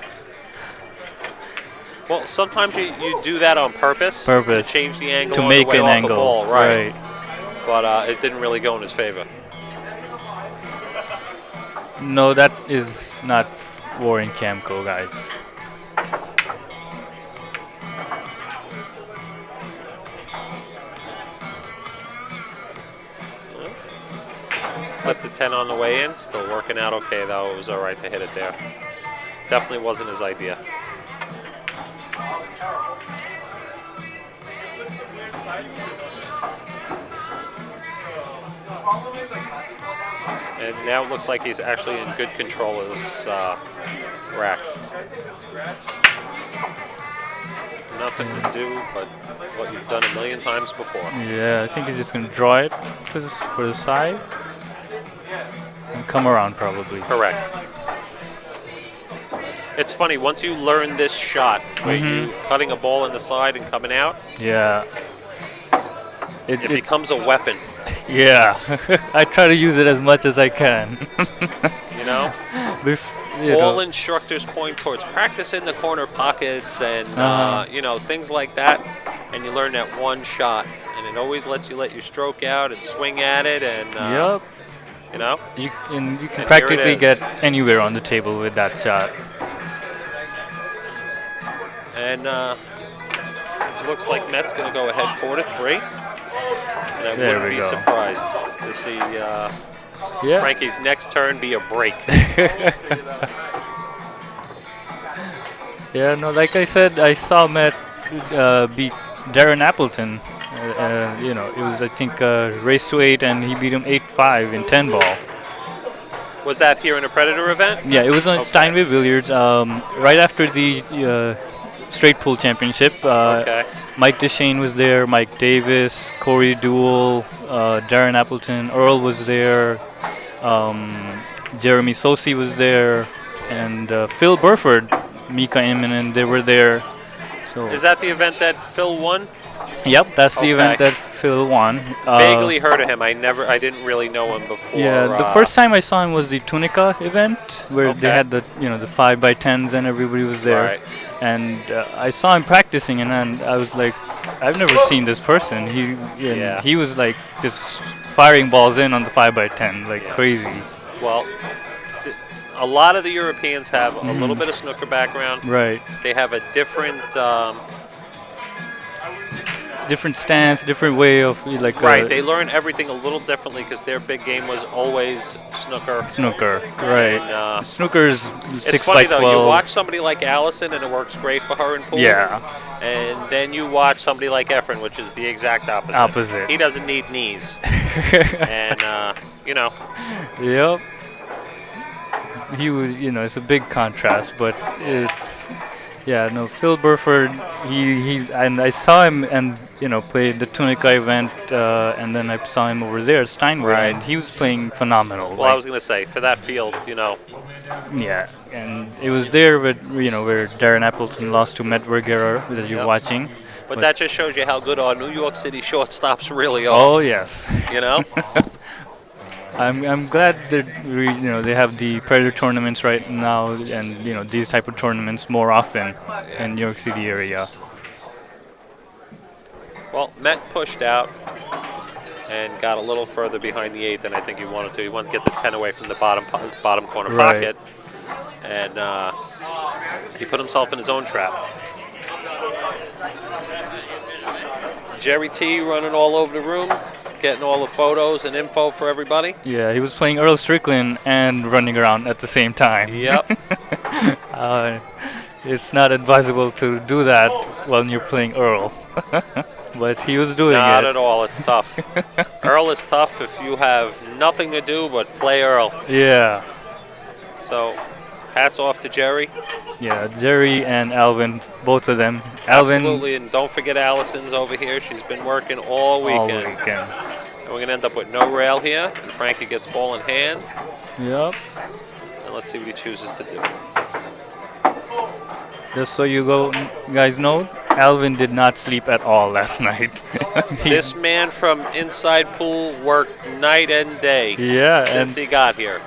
Well, sometimes you do that on purpose. Purpose. To change the angle To on make the way an off angle. the ball. Right. Right. But it didn't really go in his favor. No, that is not Warren Camco, guys. Left the 10 on the way in. Still working out okay, though. It was all right to hit it there. Definitely wasn't his idea. And now it looks like he's actually in good control of this rack. Nothing to do but what you've done a million times before. Yeah, I think he's just going to draw it for the side and come around probably. Correct. It's funny, once you learn this shot, where you cutting a ball in the side and coming out, Yeah. it becomes a weapon, Yeah. I try to use it as much as I can. you know? All instructors point towards practice in the corner pockets and, you know, things like that. And you learn that one shot. And it always lets you let your stroke out and swing at it. And, Yep. you know? You can And practically here it get anywhere on the table with that shot. And it looks like Mhet's going to go ahead 4-3. And I There wouldn't we be go. surprised to see Yeah. Frankie's next turn be a break. Yeah, no, like I said, I saw Mhet beat Darren Appleton. You know, it was, I think, race to 8, and he beat him 8-5 in 10 ball. Was that here in a Predator event? Yeah, it was on Okay. Steinway Billiards right after the straight pool championship. Okay. Mike Deshane was there, Mike Davis, Corey Duell, Darren Appleton, Earl was there, Jeremy Sosi was there, and Phil Burford, Mika Immonen, they were there. So Is that the event that Phil won? yep, that's the Okay. event that Phil won. Vaguely heard of him. I didn't really know him before. Yeah, the first time I saw him was the Tunica event, where they Okay. had the the 5x10s and everybody was there. Right. And I saw him practicing, and then I was like, I've never seen this person. Yeah. He was like just firing balls in on the 5x10 like Yeah. crazy. Well, a lot of the Europeans have a little bit of snooker background. Right. They have a different, Different stance, different way of like right. They learn everything a little differently because their big game was always snooker. snooker. Right. And, Snooker's it's 6 funny by though. 12. You watch somebody like Allison, and it works great for her in pool. Yeah. And then you watch somebody like Efren, which is the exact opposite. Opposite. He doesn't need knees. And you know, Yep. He was, it's a big contrast, but it's, yeah, no, Phil Burford, and I saw him and, play the Tunica event, and then I saw him over there at Steinway, Right. and he was playing phenomenal. well, I was gonna say for that field, Yeah, and it was there with, where Darren Appleton lost to Mhet Vergara that you're Yep. watching. but that just shows you how good our New York City shortstops really are. Oh, yes. You know, I'm glad that they have the Predator tournaments right now, and these type of tournaments more often in New York City area. well, Mhet pushed out and got a little further behind the 8 than I think he wanted to. He wanted to get the 10 away from the bottom corner Right. pocket, and he put himself in his own trap. Jerry T running all over the room, getting all the photos and info for everybody. Yeah, he was playing Earl Strickland and running around at the same time. Yep. It's not advisable to do that when you're playing Earl. But he was doing Not it. at all. It's tough. Earl is tough if you have nothing to do but play Earl. Yeah. So, hats off to Jerry. Yeah, Jerry and Alvin, both of them. Alvin Absolutely, and don't forget Allison's over here. She's been working all all weekend. weekend. And we're going to end up with no rail here. And Frankie gets ball in hand. Yep. And let's see what he chooses to do. Just so you guys know, Alvin did not sleep at all last night. This man from Inside Pool worked night and day Yeah, since and he got here.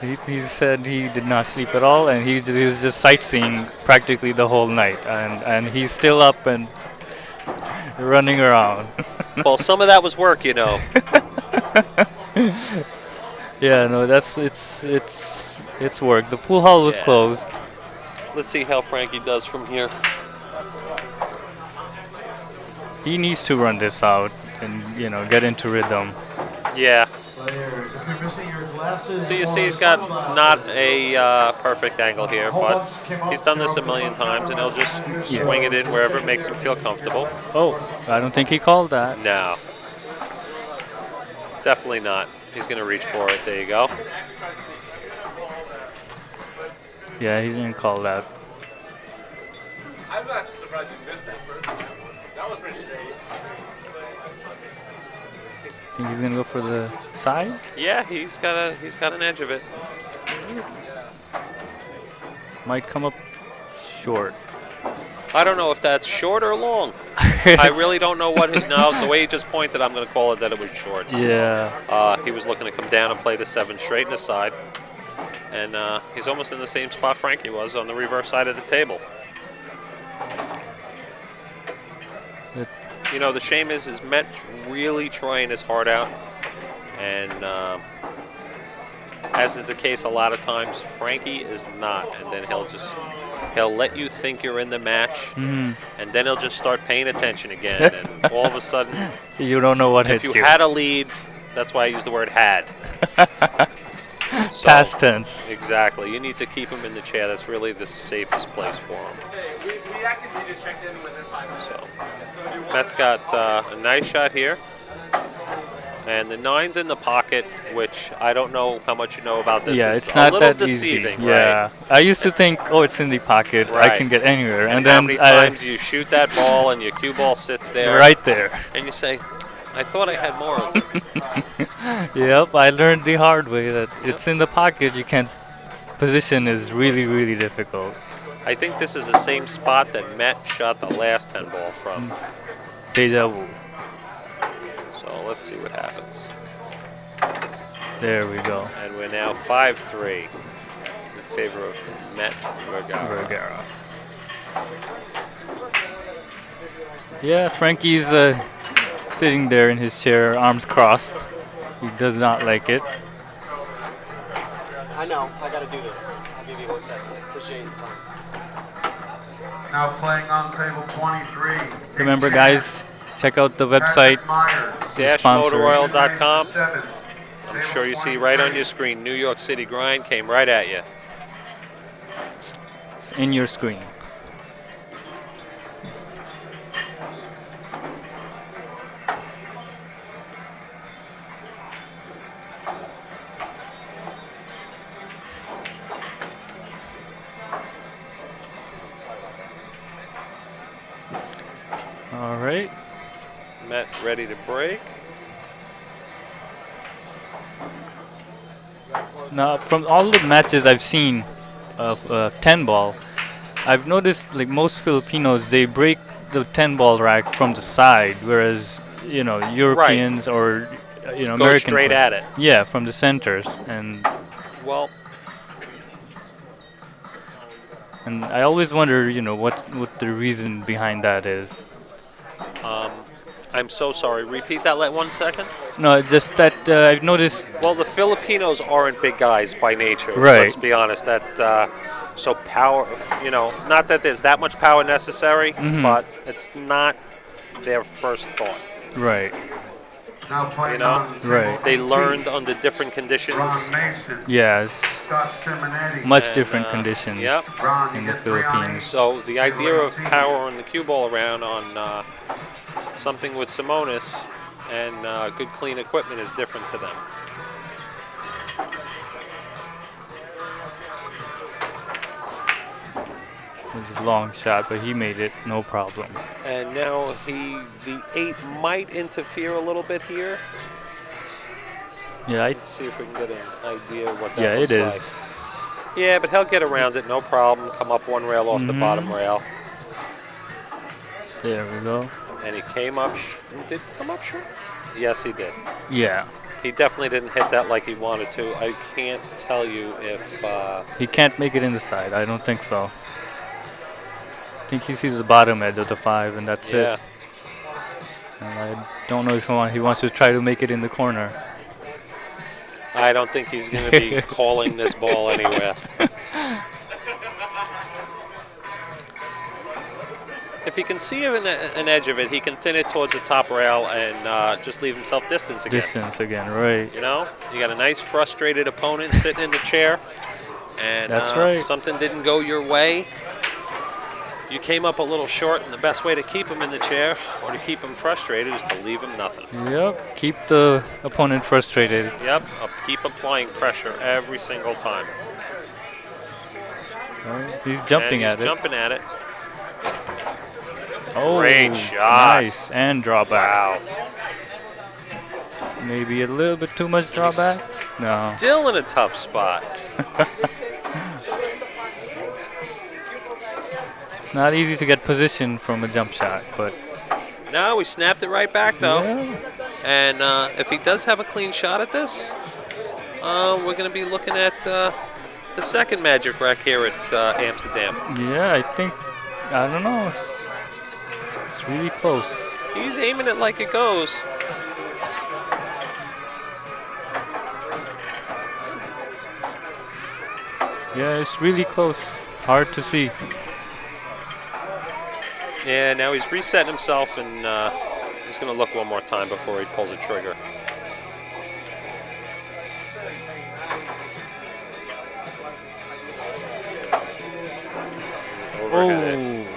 he said he did not sleep at all, and he was just sightseeing practically the whole night, and he's still up and running around. Well, some of that was work, Yeah, no, it's work. The pool hall was Yeah. closed. Let's see how Frankie does from here. He needs to run this out and get into rhythm. Yeah. Players, if you're missing your glasses So you or see he's got sunglasses, not a perfect angle here, but he's done this a million times, and he'll just swing it in wherever it makes him feel comfortable. Oh, I don't think he called that. No. Definitely not. He's going to reach for it. There you go. Yeah, he didn't call that. I'm not surprised you missed that first. That was pretty straight. Think he's gonna go for the side? Yeah, he's got an edge of it. Might come up short. I don't know if that's short or long. I really don't know what. No, the way he just pointed, I'm going to call it that it was short. Yeah. He was looking to come down and play the 7 straight in the side. And he's almost in the same spot Frankie was on the reverse side of the table. You know, the shame is Mhet's really trying his heart out. And as is the case a lot of times, Frankie is not. And then he'll let you think you're in the match. And then he'll just start paying attention again. And all of a sudden, You don't know what hits if you. you had a lead, that's why I use the word had. So, Past tense. exactly. You need to keep him in the chair. That's really the safest place for him. Hey, we actually need to check in within 5 minutes. So So do you want Mhet's got a nice shot here. And the 9's in the pocket, which I don't know how much you know about this. Yeah, It's it's not a little that deceiving, easy. Yeah. right? I used to think, oh, it's in the pocket. I Right. can get anywhere. And then how many times you shoot that ball and your cue ball sits there, right there. and you say, I thought I had more of it. Yep, I learned the hard way that it's in the pocket. You can't. Position is really, really difficult. I think this is the same spot that Mhet shot the last 10 ball from. Deja vu. So let's see what happens. There we go. And we're now 5-3 in favor of Mhet Vergara. Vergara. Yeah, Frankie's sitting there in his chair, arms crossed. He does not like it. I know. I got to do this. I'll give you 1 second. Appreciate your time. Now playing on table 23. Remember, guys, check out the website. sponsor. DashMotorOil.com. I'm sure you see right on your screen, New York City Grind came right at you. It's in your screen. All right. Mhet ready to break. Now, from all the matches I've seen of 10 ball, I've noticed like most Filipinos, they break the 10 ball rack from the side, whereas Europeans or Go American straight play- at it. Yeah, from the centers, and Well, I always wonder, what the reason behind that is. I'm so sorry. Repeat that 1 second. No, just that I've noticed. Well, the Filipinos aren't big guys by nature. Right. Let's be honest. So power, not that there's that much power necessary, but it's not their first thought. Right. Now playing know? on Right. They learned under different conditions. Ron Mason, Yes. Scott Simonetti. Much And, different conditions Yep. Ron, in you the get 3 on Philippines. So the idea of power on the cue ball around on something with Simonis and good clean equipment is different to them. It was a long shot, but he made it no problem. And now the 8 might interfere a little bit here. Yeah, Let's see if we can get an idea of what that yeah, looks it like. is. Yeah, but he'll get around it, no problem. Come up 1 rail off the bottom rail. There we go. And he came up, did he come up short? Yes, he did. Yeah, He definitely didn't hit that like he wanted to. I can't tell you if, he can't make it in the side. I don't think so. I think he sees the bottom edge of the 5, and that's yeah. it. And I don't know if he wants to try to make it in the corner. I don't think he's going to be calling this ball anywhere. If he can see an edge of it, he can thin it towards the top rail and just leave himself distance again. Distance again, right. You know, you got a nice frustrated opponent sitting in the chair, and That's right. if something didn't go your way, you came up a little short, and the best way to keep him in the chair or to keep him frustrated is to leave him nothing. Yep. Keep the opponent frustrated. Yep, keep applying pressure every single time. He's jumping and at he's jumping at it. Oh, great shot. Nice. And drawback. Wow. Maybe a little bit too much drawback? No. Still in a tough spot. It's not easy to get position from a jump shot, but... No, we snapped it right back, though. Yeah. And if he does have a clean shot at this, we're going to be looking at the second magic rack here at Amsterdam. Yeah, I think... I don't know. It's really close. He's aiming it like it goes. Yeah, it's really close. Hard to see. Yeah, now he's resetting himself, and he's going to look one more time before he pulls the trigger. Overhit it.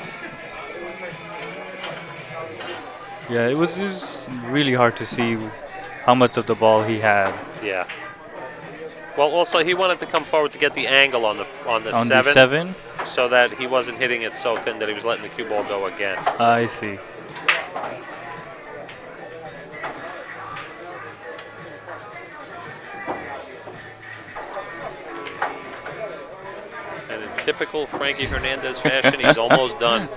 Yeah, it was really hard to see how much of the ball he had. Yeah. Well, also he wanted to come forward to get the angle on the On seven, the 7? so that he wasn't hitting it so thin that he was letting the cue ball go again. I see. And in typical Frankie Hernandez fashion, he's almost done.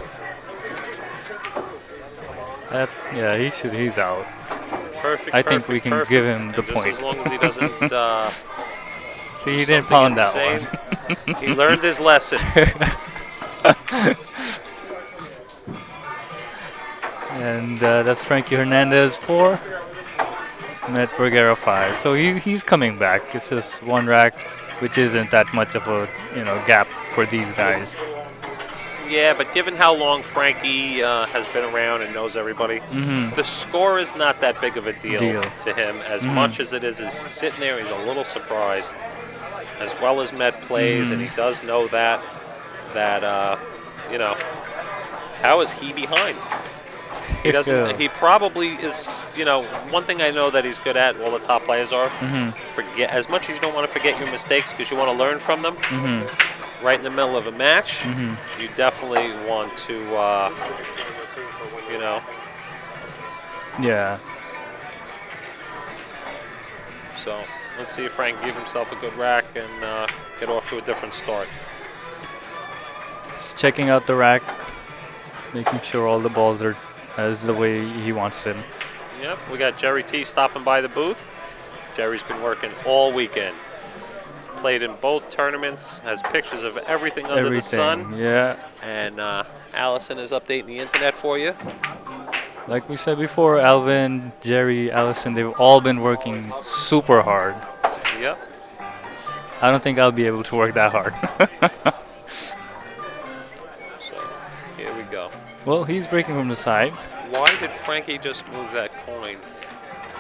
Yeah, he's out. Perfect. I think we can perfect. give him the And just point. as long as he doesn't. See, do he didn't something pound insane. that one. He learned his lesson. And that's Frankie Hernandez 4, Mhet Vergara 5. So he's coming back. It's just one rack, which isn't that much of a gap for these guys. Yeah, but given how long Frankie has been around and knows everybody, the score is not that big of a deal to him. As much as it is sitting there, he's a little surprised. As well as Mhet plays, and he does know that how is he behind? He doesn't. He probably is. One thing I know that he's good at. All the top players are. Forget as much as you don't want to forget your mistakes because you want to learn from them. Right in the middle of a match, you definitely want to, Yeah. So let's see if Frank can give himself a good rack and get off to a different start. Just checking out the rack, making sure all the balls are as the way he wants them. Yep, we got Jerry T stopping by the booth. Jerry's been working all weekend. Played in both tournaments, has pictures of everything under the sun. Yeah. And Allison is updating the internet for you. Like we said before, Alvin, Jerry, Allison, they've all been working super hard. Yep. I don't think I'll be able to work that hard. So here we go. Well, he's breaking from the side. Why did Frankie just move that coin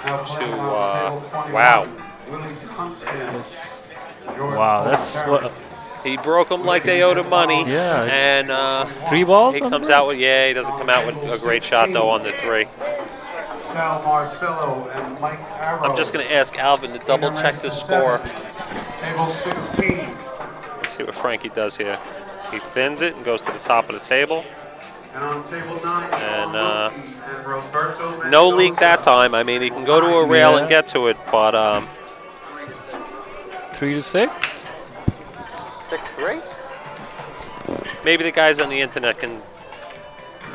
to, wow. Wow, that's what. He broke them like they owed him money. Yeah. And 3 balls? he comes out with, he doesn't come out with a great shot, though, on the 3. Sal Marcello and Mike Arrow. I'm just going to ask Alvin to double check the score. Table 16. Let's see what Frankie does here. He thins it and goes to the top of the table. And on table 9, And Roberto no leak that time. I mean, he can go to a rail and get to it, but 3 to 6. 6-3. Maybe the guys on the internet can.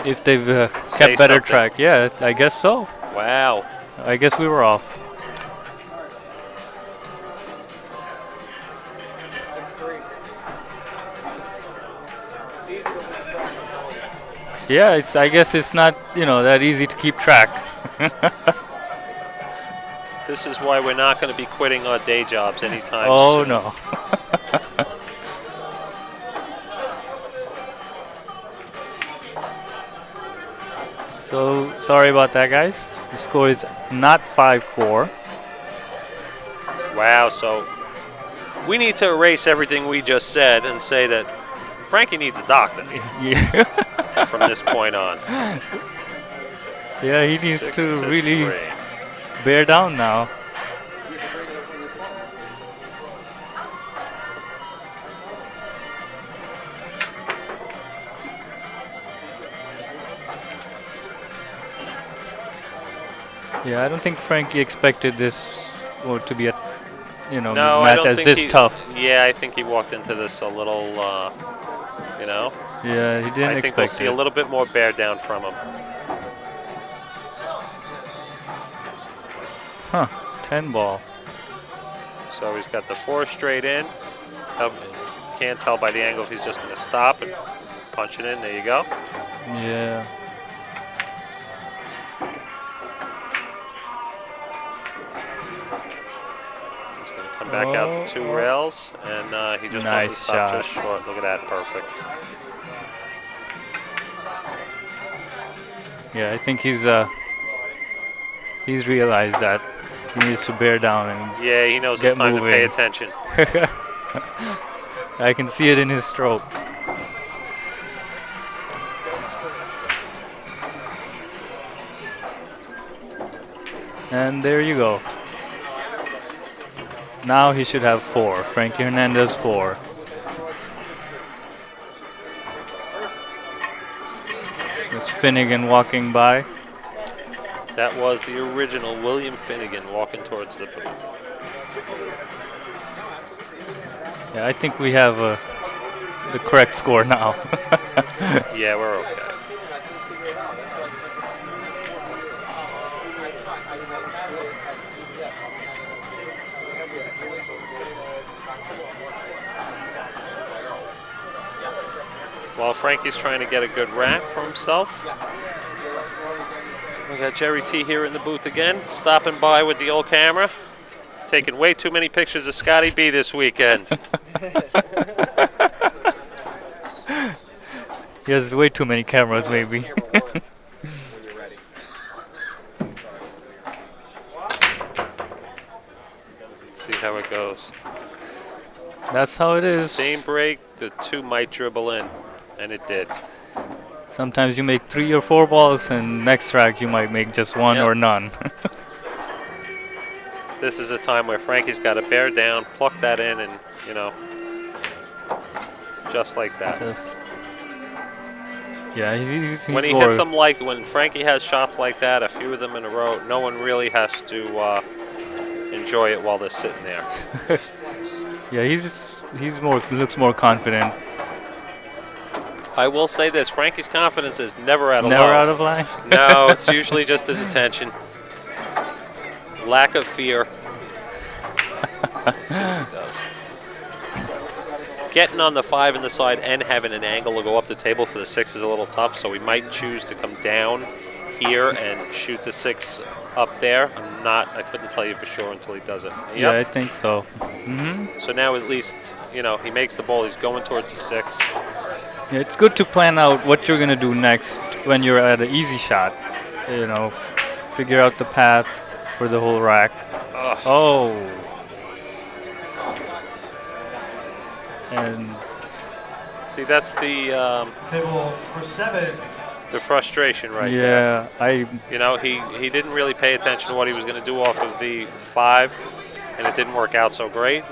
If they've Say kept better something. track, yeah, I guess so. Wow. I guess we were off. 6-3. It's easy to lose track, I'm telling you. Yeah, I guess it's not that easy to keep track. This is why we're not going to be quitting our day jobs anytime Oh soon. no. So sorry about that, guys. The score is not 5-4. Wow, so we need to erase everything we just said and say that Frankie needs a doctor Yeah. from this point on. Yeah, he needs 6 to to really 3. bear down now. Yeah, I don't think Frankie expected this or to be a No, I match don't as think this he. tough. Yeah, I think he walked into this a little. You know, Yeah, he didn't I think we'll expect see a it. little bit more bear down from him. Huh? 10 ball. So he's got the 4 straight in. Can't tell by the angle if he's just going to stop and punch it in. There you go. Yeah. He's going to come back out the 2 rails, and he just wants to Nice stop shot. just short. Look at that, perfect. Yeah, I think he's realized that he needs to bear down and Yeah, he knows get it's time to pay moving. attention. I can see it in his stroke. And there you go. Now he should have 4. Frankie Hernandez 4. It's Finnegan walking by. That was the original William Finnegan walking towards the booth. Yeah, I think we have the correct score now. Yeah, we're okay. While Frankie's trying to get a good rack for himself, we got Jerry T here in the booth again, stopping by with the old camera, taking way too many pictures of Scotty B this weekend. He has way too many cameras, maybe. Let's see how it goes. That's how it is. Same break, the 2 might dribble in, and it did. Sometimes you make 3 or 4 balls, and next track you might make just 1 Yep. or none. This is a time where Frankie's got to bear down, pluck that in, and, just like that. Yeah, he's When he hits them when Frankie has shots like that, a few of them in a row, no one really has to enjoy it while they're sitting there. Yeah, looks more confident. I will say this, Frankie's confidence is never out of Never love. out of line. No, it's usually just his attention. Lack of fear. Let's see what he does. Getting on the 5 in the side and having an angle to go up the table for the 6 is a little tough, so we might choose to come down here and shoot the 6 up there. I couldn't tell you for sure until he does it. Yep. Yeah, I think so. So now at least, he makes the ball, he's going towards the 6. Yeah, it's good to plan out what you're gonna do next when you're at an easy shot. Figure out the path for the whole rack. Oh. And see, that's the Table for 7. the frustration right there. yeah, He didn't really pay attention to what he was going to do off of the 5, and it didn't work out so great.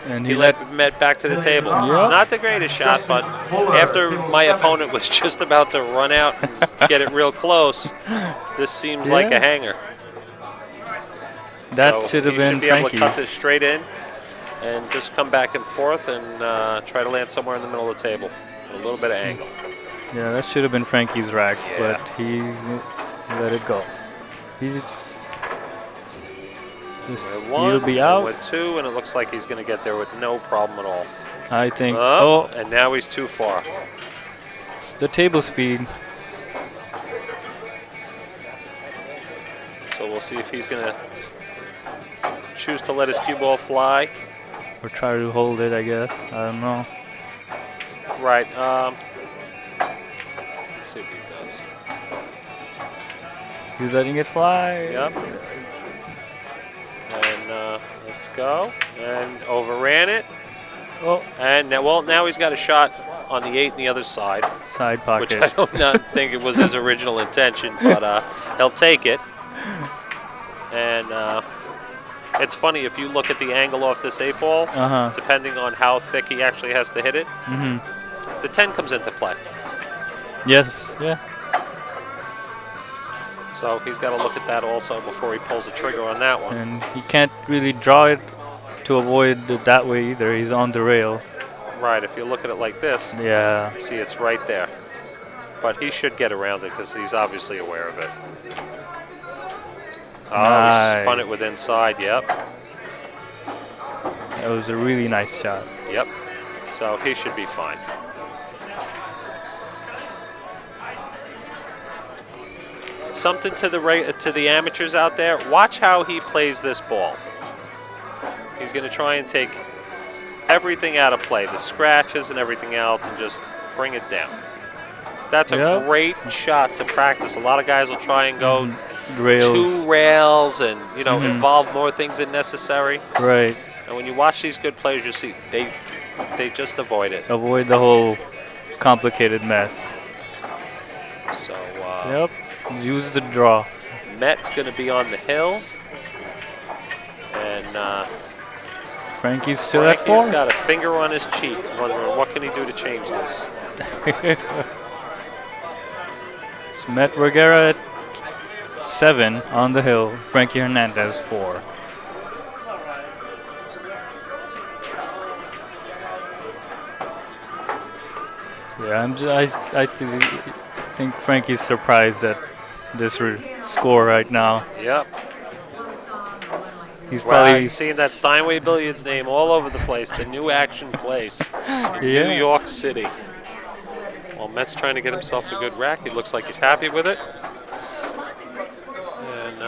And he he let Mhet back to the table. Yeah. Not the greatest shot, but after my opponent was just about to run out and get it real close, this seems like a hanger. That So should have he been should be able to cut Frankie's. this straight in and just come back and forth and try to land somewhere in the middle of the table. A little bit of angle. Yeah, that should have been Frankie's rack, Yeah. but he let it go. He just With 1, he'll be and out. with 2, and it looks like he's going to get there with no problem at all. I think. Up, and now he's too far. It's the table speed. So we'll see if he's going to choose to let his cue ball fly. Or try to hold it, I guess. I don't know. Right. Let's see what he does. He's letting it fly. Yep. And let's go. And overran it. Oh, And now, well, now he's got a shot on the 8 on the other side, side which pocket. I don't not think it was his original intention, but he'll take it. And it's funny, if you look at the angle off this 8 ball, Uh-huh. depending on how thick he actually has to hit it, the 10 comes into play. Yes, yeah. So he's got to look at that also before he pulls the trigger on that one. And he can't really draw it to avoid it that way either. He's on the rail. Right, if you look at it like this, Yeah. see it's right there. But he should get around it because he's obviously aware of it. Oh, he spun it with inside, yep. That was a really nice shot. Yep. So he should be fine. Something to the amateurs out there, watch how he plays this ball. He's going to try and take everything out of play, the scratches and everything else, and just bring it down. That's a great shot to practice. A lot of guys will try and go Rails. 2 rails and, you know, involve more things than necessary. Right. And when you watch these good players, you see they just avoid it. Avoid the whole complicated mess. So, Yep. Use the draw. Mhet's going to be on the hill. And Frankie's still at 4. Frankie's got a finger on his cheek, wondering what can he do to change this. It's Mhet Vergara at 7 on the hill. Frankie Hernandez 4. Yeah, I think Frankie's surprised at this score right now. Yep. He's Wow, probably you're seeing that Steinway Billiards name all over the place, the new action place in New York City. Well, Mhet's trying to get himself a good rack. He looks like he's happy with it. And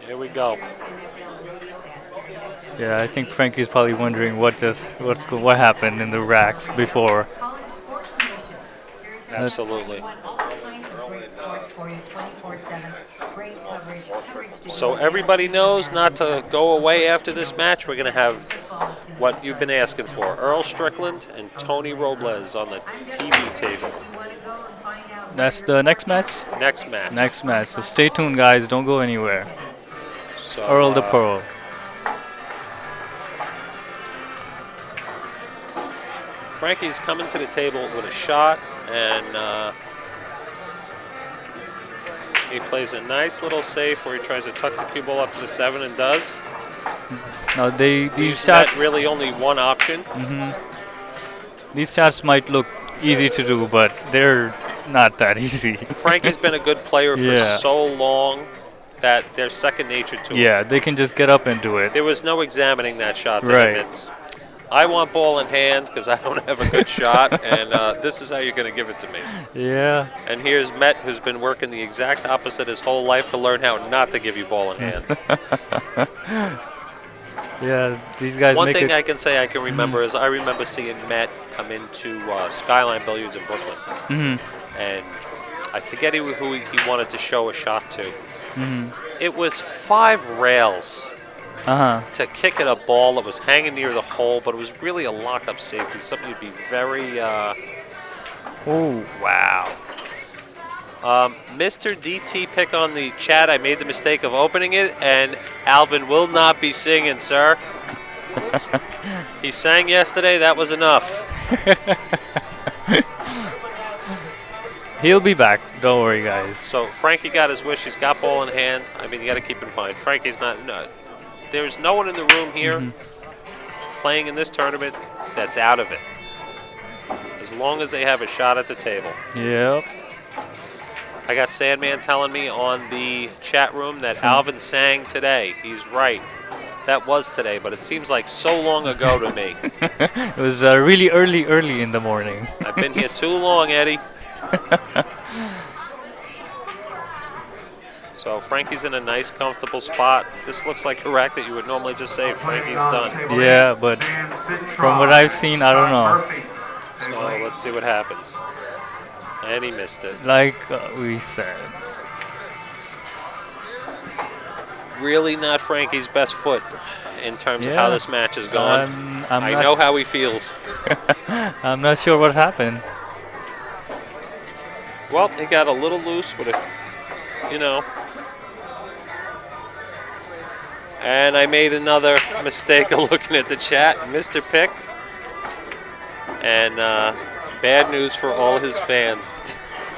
here we go. Yeah, I think Frankie's probably wondering what happened in the racks before. Absolutely. So everybody knows not to go away after this match. We're going to have what you've been asking for. Earl Strickland and Tony Robles on the TV table. That's the next match? Next match. Next match. So stay tuned, guys. Don't go anywhere. So, Earl the Pearl. Frankie's coming to the table with a shot, and he plays a nice little safe where he tries to tuck the cue ball up to the 7 and does. Now these He's shots got really only one option. These shots might look easy to do, but they're not that easy. Frankie's been a good player for so long that they're second nature to him. Yeah, they can just get up and do it. There was no examining that shot to him. It's, I want ball in hands because I don't have a good shot, and this is how you're going to give it to me. Yeah. And here's Mhet, who's been working the exact opposite his whole life to learn how not to give you ball in hand. Yeah, these guys One make thing it. I can say I can remember is I remember seeing Mhet come into Skyline Billiards in Brooklyn. And I forget who he wanted to show a shot to. It was 5 rails to kick at a ball that was hanging near the hole, but it was really a lock-up safety, something you'd be very... Oh, wow. Mr. DT pick on the chat. I made the mistake of opening it, and Alvin will not be singing, sir. He sang yesterday. That was enough. He'll be back. Don't worry, guys. So Frankie got his wish. He's got ball in hand. I mean, you got to keep in mind, Frankie's not... No, there's no one in the room here playing in this tournament that's out of it. As long as they have a shot at the table. Yep. I got Sandman telling me on the chat room that Alvin sang today. He's right. That was today, but it seems like so long ago to me. It was really early in the morning. I've been here too long, Eddie. So Frankie's in a nice, comfortable spot. This looks like a rack that you would normally just say Frankie's done. Yeah, but from what I've seen, I don't know. So let's see what happens. And he missed it. Like we said. Really not Frankie's best foot. in terms of how Yeah. this match has gone. I'm I not, know how he feels. I'm not sure what happened. Well, he got a little loose with it, you know. And I made another mistake of looking at the chat. Mr. Pick. And bad news for all his fans.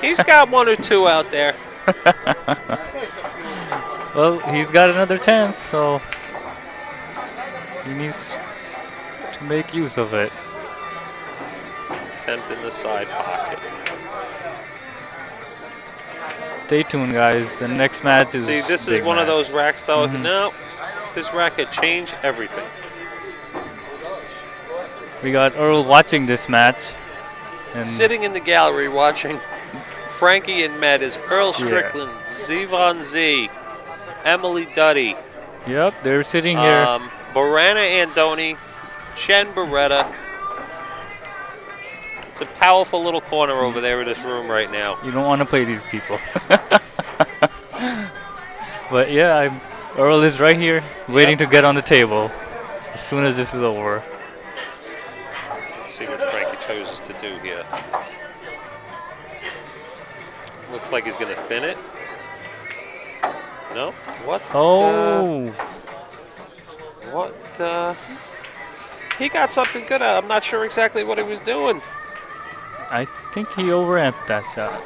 He's got one or two out there. Well, he's got another chance, so he needs to make use of it. Attempt in the side pocket. Stay tuned, guys. The next match is. See, this is big one of match. those racks, though. No, this rack could change everything. We got Earl watching this match. And Sitting in the gallery watching Frankie and Mhet is Earl Strickland, Zevon Z, Emily Duddy, Yep, they're sitting here. Borana Andoni, Chen Beretta. It's a powerful little corner over there in this room right now. You don't want to play these people. But yeah, Earl is right here, waiting to get on the table as soon as this is over. Let's see what Frankie chooses to do here. Looks like he's going to thin it. No? What? Oh, He got something good out. I'm not sure exactly what he was doing. I think he overamped that shot.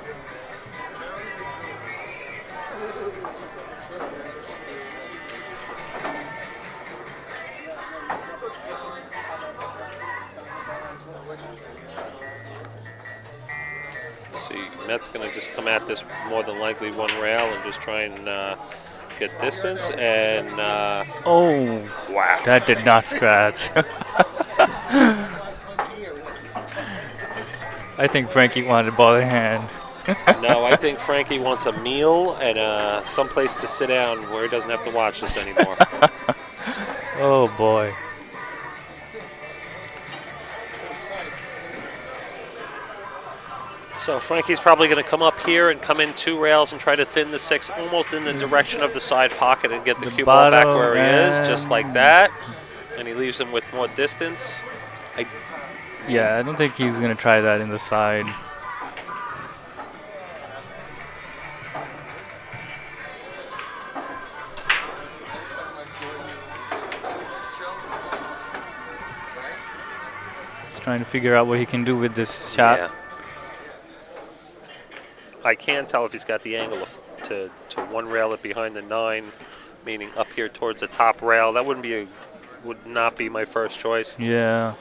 Let's see. Mhet's going to just come at this more than likely one rail and just try and get distance. And Oh, wow. that did not scratch. I think Frankie wanted ball in hand. No, I think Frankie wants a meal and someplace to sit down where he doesn't have to watch this anymore. Oh boy. So Frankie's probably going to come up here and come in two rails and try to thin the six almost in the direction of the side pocket and get the cue ball back bottom where he is, and- just like that. And he leaves him with more distance. Yeah, I don't think he's gonna try that in the side. He's trying to figure out what he can do with this shot. Yeah. I can tell if he's got the angle to one rail it behind the 9, meaning up here towards the top rail. That would not be my first choice. Yeah,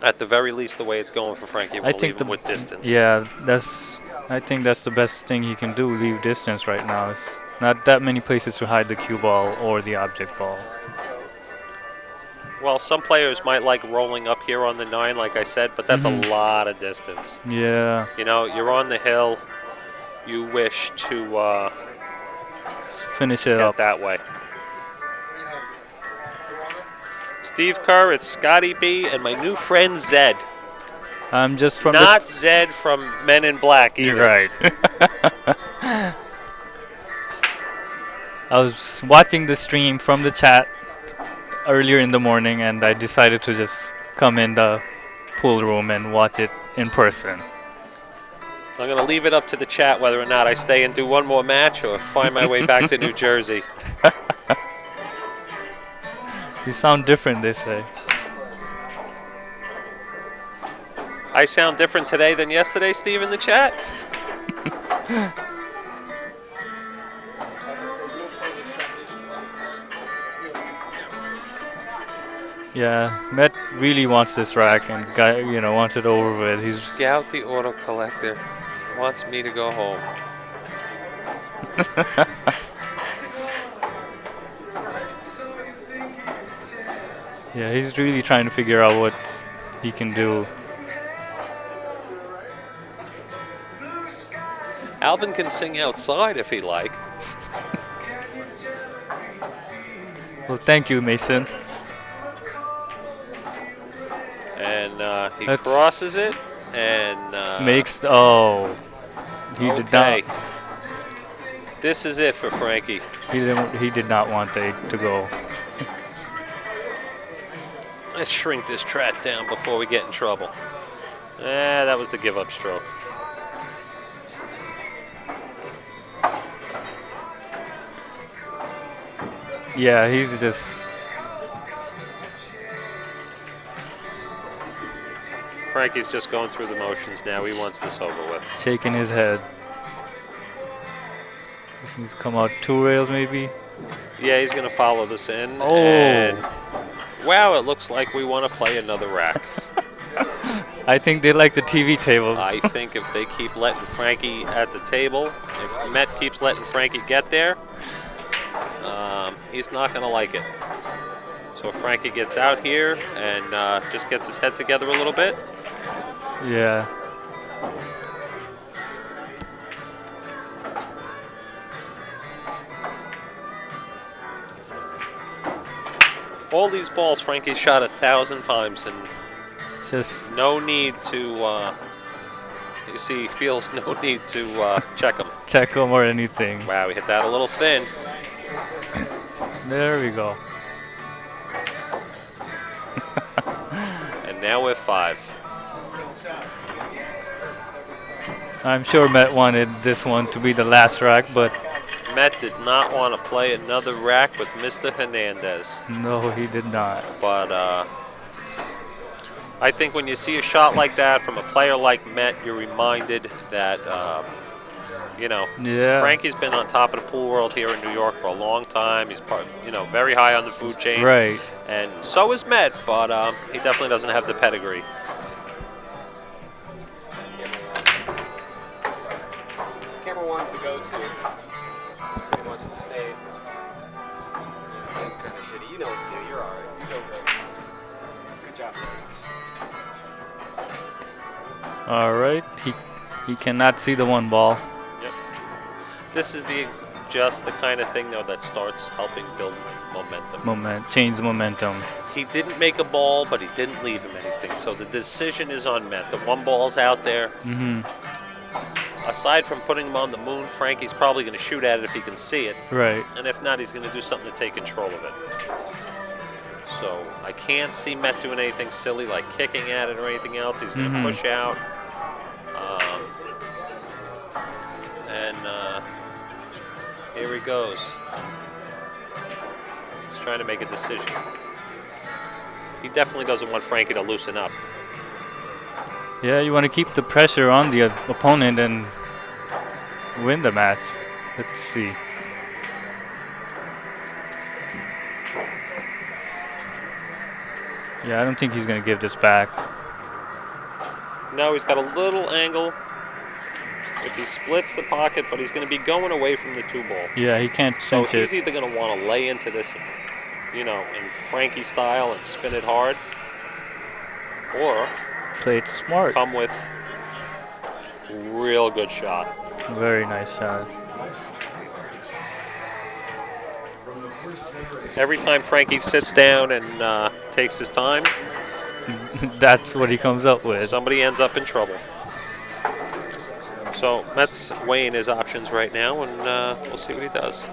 At the very least, the way it's going for Frankie, we'll leave him with distance. Yeah, I think that's the best thing he can do. Leave distance right now. It's not that many places to hide the cue ball or the object ball. Well, some players might like rolling up here on the 9, like I said, but that's a lot of distance. Yeah, You know, you're on the hill. You wish to let's finish it get up. that way. Steve Kerr, it's Scotty B, and my new friend Zed. I'm just from Not Zed from Men in Black either. You're right. I was watching the stream from the chat earlier in the morning, and I decided to just come in the pool room and watch it in person. I'm going to leave it up to the chat whether or not I stay and do one more match or find my way back to New Jersey. You sound different, they say. I sound different today than yesterday, Steve, in the chat? Yeah, Mhet really wants this rack and wants it over with. He's Scout the auto collector wants me to go home. yeah, he's really trying to figure out what he can do. Alvin can sing outside if he like. Well, thank you, Mason. And he That's- crosses it and Makes he did okay. not. This is it for Frankie. He did not want the 8 to go. Let's shrink this track down before we get in trouble. That was the give-up stroke. Yeah, he's just... Frankie's just going through the motions now. He wants this over with. shaking his head. This needs to come out 2 rails maybe. Yeah, he's going to follow this in. Oh. And wow, it looks like we want to play another rack. I think they like the TV table. I think if they keep letting Frankie at the table, if Mhet keeps letting Frankie get there, he's not going to like it. So if Frankie gets out here and just gets his head together a little bit. Yeah. All these balls Frankie shot 1,000 times, and Just no need to, you see, he feels no need to check him. check them or anything. Wow, we hit that a little thin. There we go. And now we're 5. I'm sure Mhet wanted this one to be the last rack, but Mhet did not want to play another rack with Mr. Hernandez. no, he did not. But I think when you see a shot like that from a player like Mhet, you're reminded that, you know, Yeah. Frankie's been on top of the pool world here in New York for a long time. He's, very high on the food chain. Right. And so is Mhet, but he definitely doesn't have the pedigree. Camera one's the go-to. It's pretty much the state. That's kind of shitty. You know what to do. You're all right. You're doing good. Good job. All right. He cannot see the 1 ball. Yep. This is just the kind of thing, though, that starts helping build momentum. Change the momentum. He didn't make a ball, but he didn't leave him anything. So the decision is on Mhet. The 1 ball's out there. Mm-hmm. Aside from putting him on the moon, Frankie's probably going to shoot at it if he can see it. Right. And if not, he's going to do something to take control of it. So I can't see Mhet doing anything silly like kicking at it or anything else. He's going to push out. Here he goes. He's trying to make a decision. He definitely doesn't want Frankie to loosen up. Yeah, you want to keep the pressure on the opponent and win the match. Let's see. Yeah, I don't think he's going to give this back. No, he's got a little angle. If he splits the pocket, but he's going to be going away from the 2 ball. Yeah, he can't So cinch he's it. either going to want to lay into this, in Frankie style and spin it hard, or Play it smart. come with real good shot. Very nice shot. Every time Frankie sits down and takes his time, That's what he comes up with. somebody ends up in trouble. So Mhet's weighing his options right now, and we'll see what he does.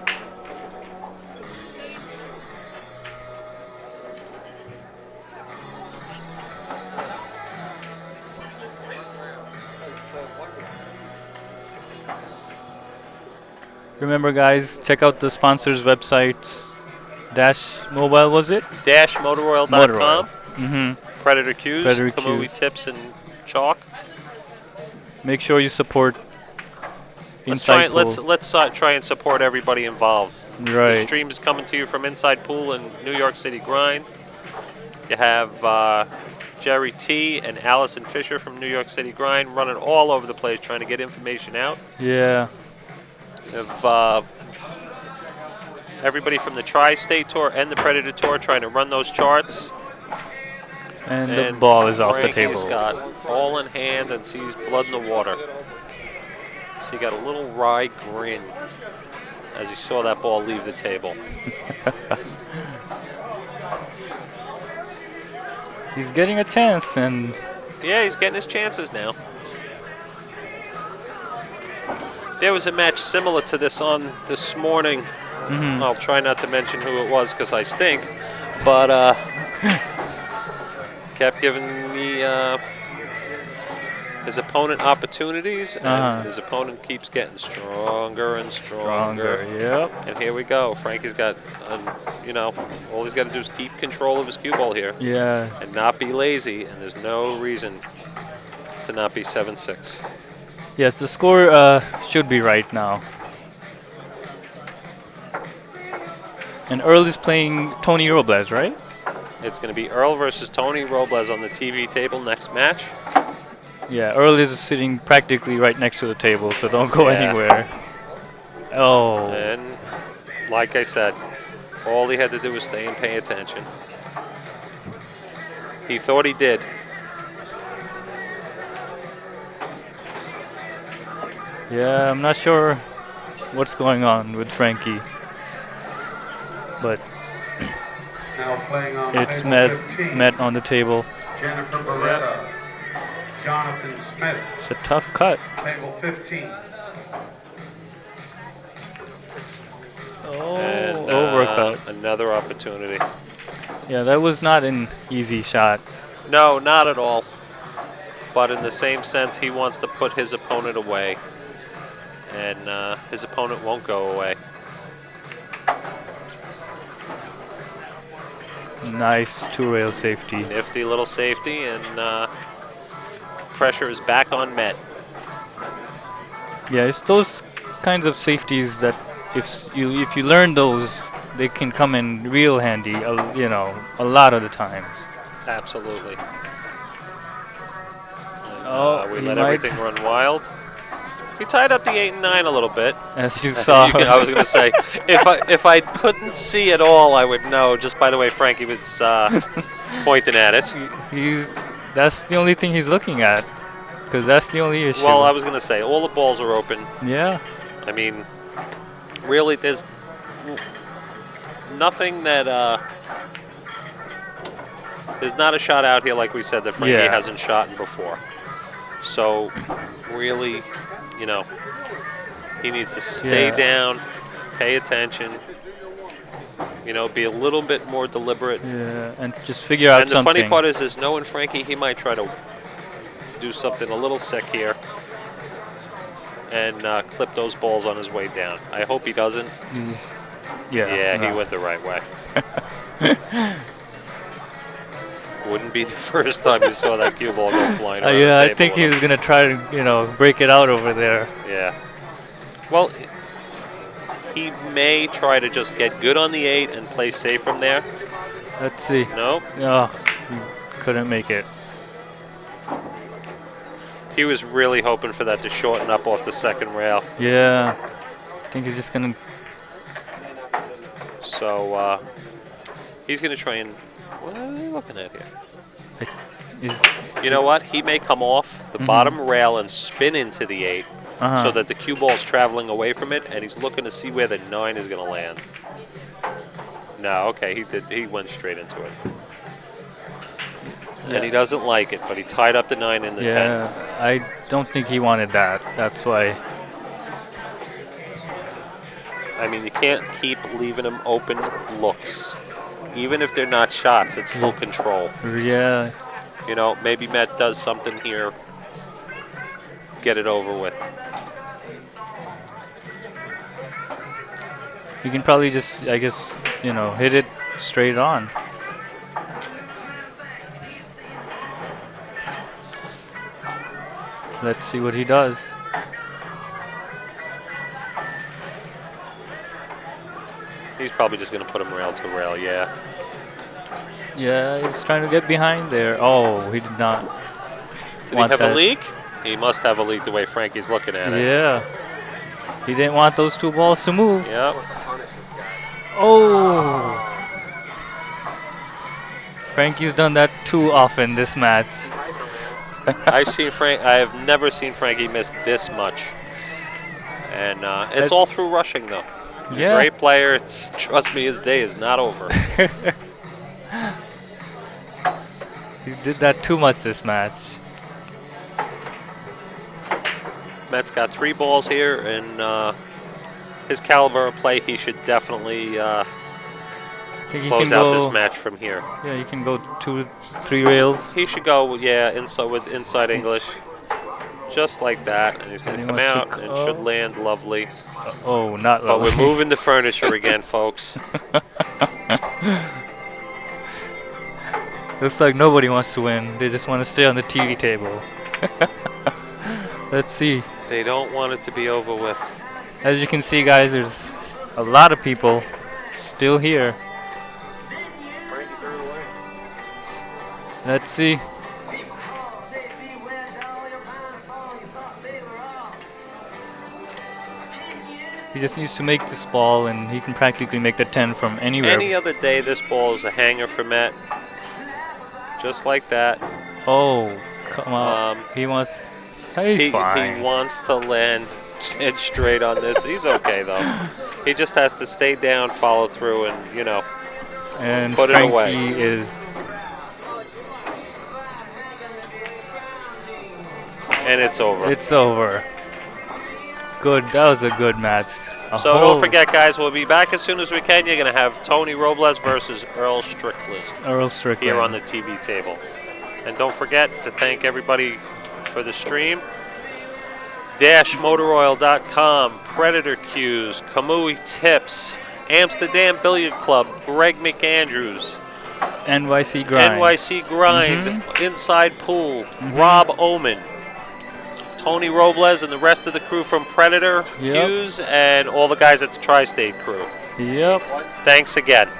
Remember, guys, check out the sponsors' websites. Dash Mobile, was it? DashMotorOil.com. Mm-hmm. Predator Cues, Predator Kamui Cues. Tips and Chalk. Make sure you support Let's try Inside try and support everybody involved. Pool. The Right. stream is coming to you from Inside Pool and New York City Grind. You have Jerry T and Allison Fisher from New York City Grind running all over the place trying to get information out. Yeah. You have everybody from the Tri-State Tour and the Predator Tour trying to run those charts. And the ball is off the Frankie's table. got ball in hand and sees blood in the water. So he got a little wry grin as he saw that ball leave the table. He's getting a chance, and Yeah, he's getting his chances now. There was a match similar to this on this morning. I'll try not to mention who it was because I stink. But kept giving his opponent opportunities, and his opponent keeps getting stronger and stronger. Yep. And here we go. Frankie's got, you know, all he's got to do is keep control of his cue ball here. Yeah. And not be lazy, and there's no reason to not be 7-6. Yes, the score should be right now. And Earl is playing Tony Robles, right? It's going to be Earl versus Tony Robles on the TV table next match. Yeah, Earl is sitting practically right next to the table, so don't go Yeah. anywhere. Oh. And like I said, all he had to do was stay and pay attention. He thought he did. Yeah, I'm not sure what's going on with Frankie. But Now playing on it's table Mhet 15, on the table. Jennifer Beretta, Jonathan Smith, It's a tough cut. table 15. Oh, And overcut. another opportunity. Yeah, that was not an easy shot. No, not at all. But in the same sense, he wants to put his opponent away. And his opponent won't go away. Nice two-rail safety. Nifty little safety, and pressure is back on Mhet. Yeah, it's those kinds of safeties that if you learn those, they can come in real handy. You know, a lot of the times. Absolutely. Oh, we he let might- everything run wild. He tied up the 8 and 9 a little bit. As you saw. I was going to say, if I couldn't see at all, I would know just by the way Frankie was pointing at it. That's the only thing he's looking at, because that's the only issue. Well, I was going to say, all the balls are open. Yeah. I mean, really, there's nothing that there's not a shot out here, like we said, that Frankie Yeah. hasn't shot in before. So, really, you know, he needs to stay Yeah. down, pay attention, you know, be a little bit more deliberate. Yeah, and just figure out And the something. funny part is knowing Frankie, he might try to do something a little sick here and clip those balls on his way down. I hope he doesn't. Yeah, he went the right way. Wouldn't be the first time you saw that cue ball go flying around the Yeah, I table think with he was gonna try to, break it out over there. Yeah. Well, he may try to just get good on the 8 and play safe from there. Let's see. Nope. Oh, he couldn't make it. He was really hoping for that to shorten up off the second rail. Yeah, I think he's just gonna. So he's going to try and. What are they looking at here? You know what? He may come off the bottom rail and spin into the 8 so that the cue ball's traveling away from it, and he's looking to see where the 9 is going to land. No, okay, he did. He went straight into it. Yeah. And he doesn't like it, but he tied up the 9 in the 10. Yeah, I don't think he wanted that. That's why. I mean, you can't keep leaving him open looks. Even if they're not shots, it's still control. Yeah. You know, maybe Mhet does something here, get it over with. You can probably just, I guess, hit it straight on. Let's see what he does. He's probably just going to put him rail to rail, yeah. Yeah, he's trying to get behind there. Oh, he did not. Did he want have that. a leak? He must have a leak the way Frankie's looking at it. Yeah. He didn't want those two balls to move. Yep. Oh. Frankie's done that too often this match. I have never seen Frankie miss this much. And it's all through rushing, though. Yeah. Great player. Trust me, his day is not over. He did that too much this match. Mhet's got 3 balls here, and his caliber of play, he should definitely think he close can out go. this match from here. Yeah, you can go 2, 3 rails. He should go, yeah, inside English, just like that, and he's going And to he come wants out to and should go. land lovely. Oh, not But lovely. we're moving the furniture again, folks. Looks like nobody wants to win. They just want to stay on the TV table. Let's see. They don't want it to be over with. As you can see, guys, there's a lot of people still here. Frankie threw it away. Let's see. He just needs to make this ball, and he can practically make the 10 from anywhere. Any other day, this ball is a hanger for Mhet. Just like that. Oh, come on. Um, He wants. He's He fine. wants to land dead straight on this. He's okay, though. He just has to stay down, follow through, and, you know, And put it Frankie away. is. And it's over. It's over. Good. That was a good match. So don't forget, guys, we'll be back as soon as we can. You're going to have Tony Robles versus Earl Strickland Earl Strickland here on the TV table. And don't forget to thank everybody for the stream. DashMotorOil.com, Predator Cues, Kamui Tips, Amsterdam Billiard Club, Greg McAndrews, NYC Grind. NYC Grind, Inside Pool, Rob Oman, Tony Robles, and the rest of the crew from Predator Yep. Cues, and all the guys at the Tri-State crew. Yep. Thanks again.